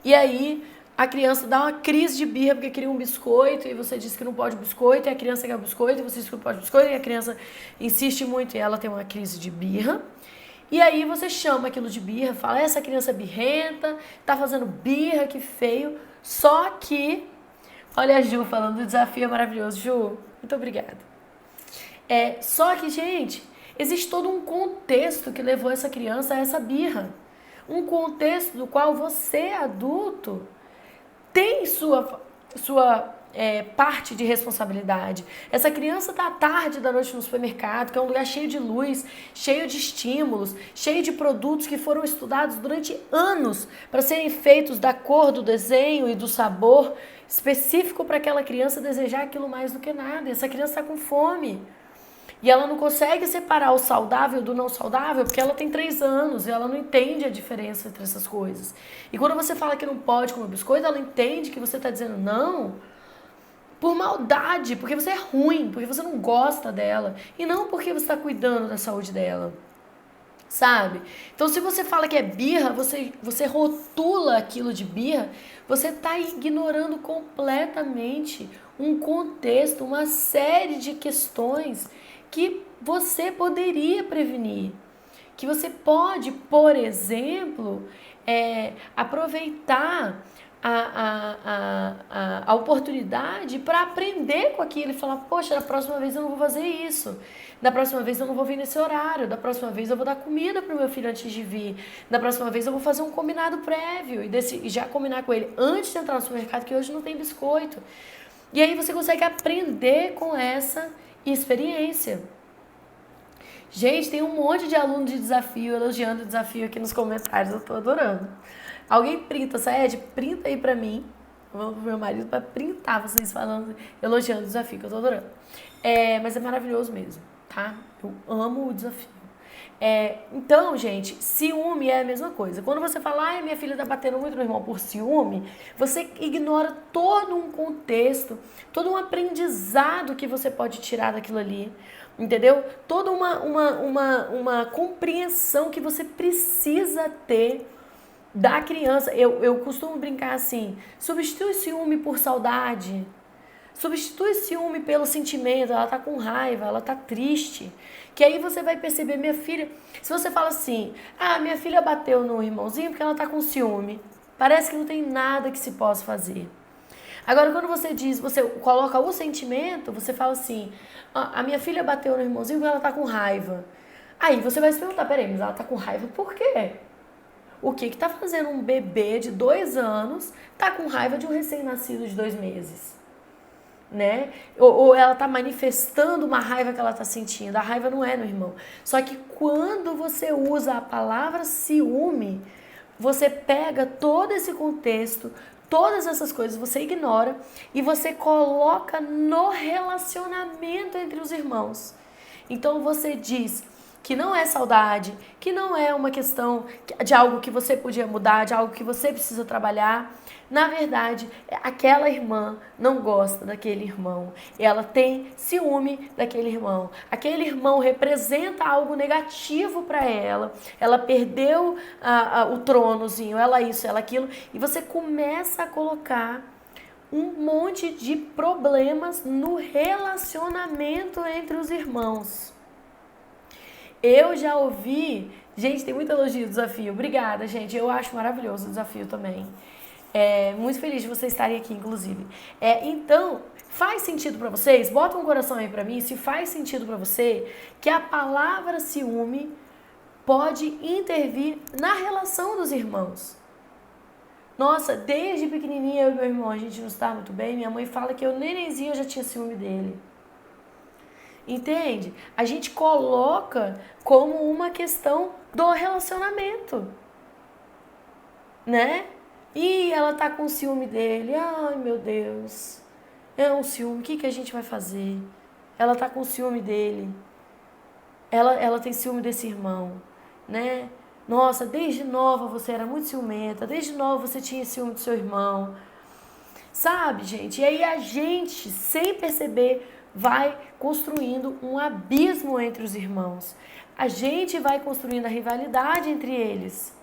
E aí a criança dá uma crise de birra porque queria um biscoito e você diz que não pode biscoito, e a criança quer biscoito e você diz que não pode biscoito, e a criança insiste muito e ela tem uma crise de birra. E aí você chama aquilo de birra, fala, essa criança é birrenta, tá fazendo birra, que feio. Só que... Olha a Ju falando do desafio maravilhoso. Ju, muito obrigada. Só que, gente, existe todo um contexto que levou essa criança a essa birra. Um contexto do qual você, adulto, tem sua parte de responsabilidade. Essa criança está à tarde da noite no supermercado, que é um lugar cheio de luz, cheio de estímulos, cheio de produtos que foram estudados durante anos para serem feitos da cor, do desenho e do sabor específico para aquela criança desejar aquilo mais do que nada. E essa criança está com fome. E ela não consegue separar o saudável do não saudável porque ela tem 3 anos e ela não entende a diferença entre essas coisas. E quando você fala que não pode comer biscoito, ela entende que você está dizendo não por maldade, porque você é ruim, porque você não gosta dela e não porque você está cuidando da saúde dela. Sabe? Então, se você fala que é birra, você rotula aquilo de birra, você está ignorando completamente um contexto, uma série de questões que você poderia prevenir. Que você pode, por exemplo, aproveitar a oportunidade para aprender com aquilo e falar, poxa, da próxima vez eu não vou fazer isso. Da próxima vez eu não vou vir nesse horário. Da próxima vez eu vou dar comida pro meu filho antes de vir. Da próxima vez eu vou fazer um combinado prévio e já combinar com ele antes de entrar no supermercado que hoje não tem biscoito. E aí você consegue aprender com essa experiência. Gente, tem um monte de aluno de desafio elogiando o desafio aqui nos comentários. Eu tô adorando. Alguém printa, Saed? Printa aí pra mim. Vamos pro meu marido pra printar vocês falando, elogiando o desafio, que eu tô adorando. Mas é maravilhoso mesmo, tá? Eu amo o desafio. Então, gente, ciúme é a mesma coisa. Quando você fala, ai, minha filha tá batendo muito no irmão por ciúme, você ignora todo um contexto, todo um aprendizado que você pode tirar daquilo ali, entendeu? Toda uma compreensão que você precisa ter da criança. Eu costumo brincar assim, substitui ciúme por saudade, substitui ciúme pelo sentimento, ela tá com raiva, ela tá triste. Que aí você vai perceber, minha filha, se você fala assim, minha filha bateu no irmãozinho porque ela tá com ciúme, parece que não tem nada que se possa fazer. Agora, quando você coloca o sentimento, você fala assim, a minha filha bateu no irmãozinho porque ela tá com raiva. Aí você vai se perguntar, peraí, mas ela tá com raiva por quê? O que tá fazendo um bebê de 2 anos tá com raiva de um recém-nascido de 2 meses? Né? Ou ela tá manifestando uma raiva que ela tá sentindo. A raiva não é no irmão. Só que quando você usa a palavra ciúme, você pega todo esse contexto, todas essas coisas, você ignora e você coloca no relacionamento entre os irmãos. Então você diz que não é saudade, que não é uma questão de algo que você podia mudar, de algo que você precisa trabalhar. Na verdade, aquela irmã não gosta daquele irmão. Ela tem ciúme daquele irmão. Aquele irmão representa algo negativo para ela. Ela perdeu o tronozinho, ela isso, ela aquilo. E você começa a colocar um monte de problemas no relacionamento entre os irmãos. Eu já ouvi... Gente, tem muito elogio do desafio. Obrigada, gente. Eu acho maravilhoso o desafio também. Muito feliz de vocês estarem aqui, inclusive. Então, faz sentido pra vocês? Bota um coração aí pra mim. Se faz sentido pra você que a palavra ciúme pode intervir na relação dos irmãos. Nossa, desde pequenininha eu e meu irmão, a gente não está muito bem. Minha mãe fala que eu nenenzinho já tinha ciúme dele. Entende? A gente coloca como uma questão do relacionamento, né? E ela tá com ciúme dele. Ai, meu Deus. É um ciúme. O que a gente vai fazer? Ela tá com ciúme dele. Ela tem ciúme desse irmão, né? Nossa, desde nova você era muito ciumenta. Desde nova você tinha ciúme do seu irmão. Sabe, gente? E aí a gente, sem perceber, vai construindo um abismo entre os irmãos. A gente vai construindo a rivalidade entre eles,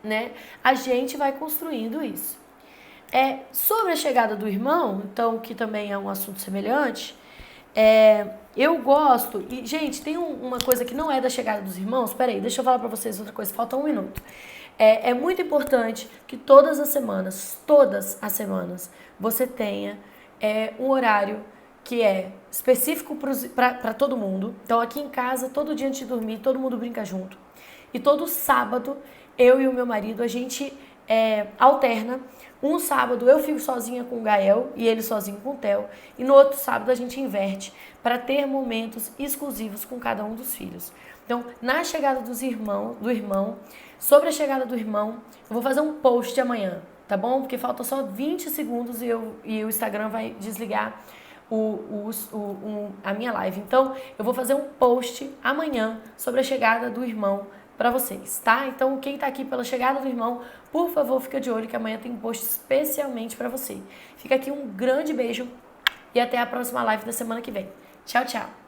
né? A gente vai construindo isso. Sobre a chegada do irmão, então, que também é um assunto semelhante, eu gosto, e gente, tem uma coisa que não é da chegada dos irmãos, peraí, deixa eu falar pra vocês outra coisa, falta 1 minuto. É muito importante que todas as semanas, você tenha um horário que é específico para todo mundo. Então, aqui em casa, todo dia antes de dormir, todo mundo brinca junto. E todo sábado, eu e o meu marido, a gente alterna. Um sábado eu fico sozinha com o Gael e ele sozinho com o Theo. E no outro sábado a gente inverte para ter momentos exclusivos com cada um dos filhos. Então, na chegada do irmão, sobre a chegada do irmão, eu vou fazer um post amanhã, tá bom? Porque falta só 20 segundos e o Instagram vai desligar a minha live. Então, eu vou fazer um post amanhã sobre a chegada do irmão para vocês, tá? Então, quem tá aqui pela chegada do irmão, por favor, fica de olho que amanhã tem um post especialmente para você. Fica aqui um grande beijo e até a próxima live da semana que vem. Tchau, tchau!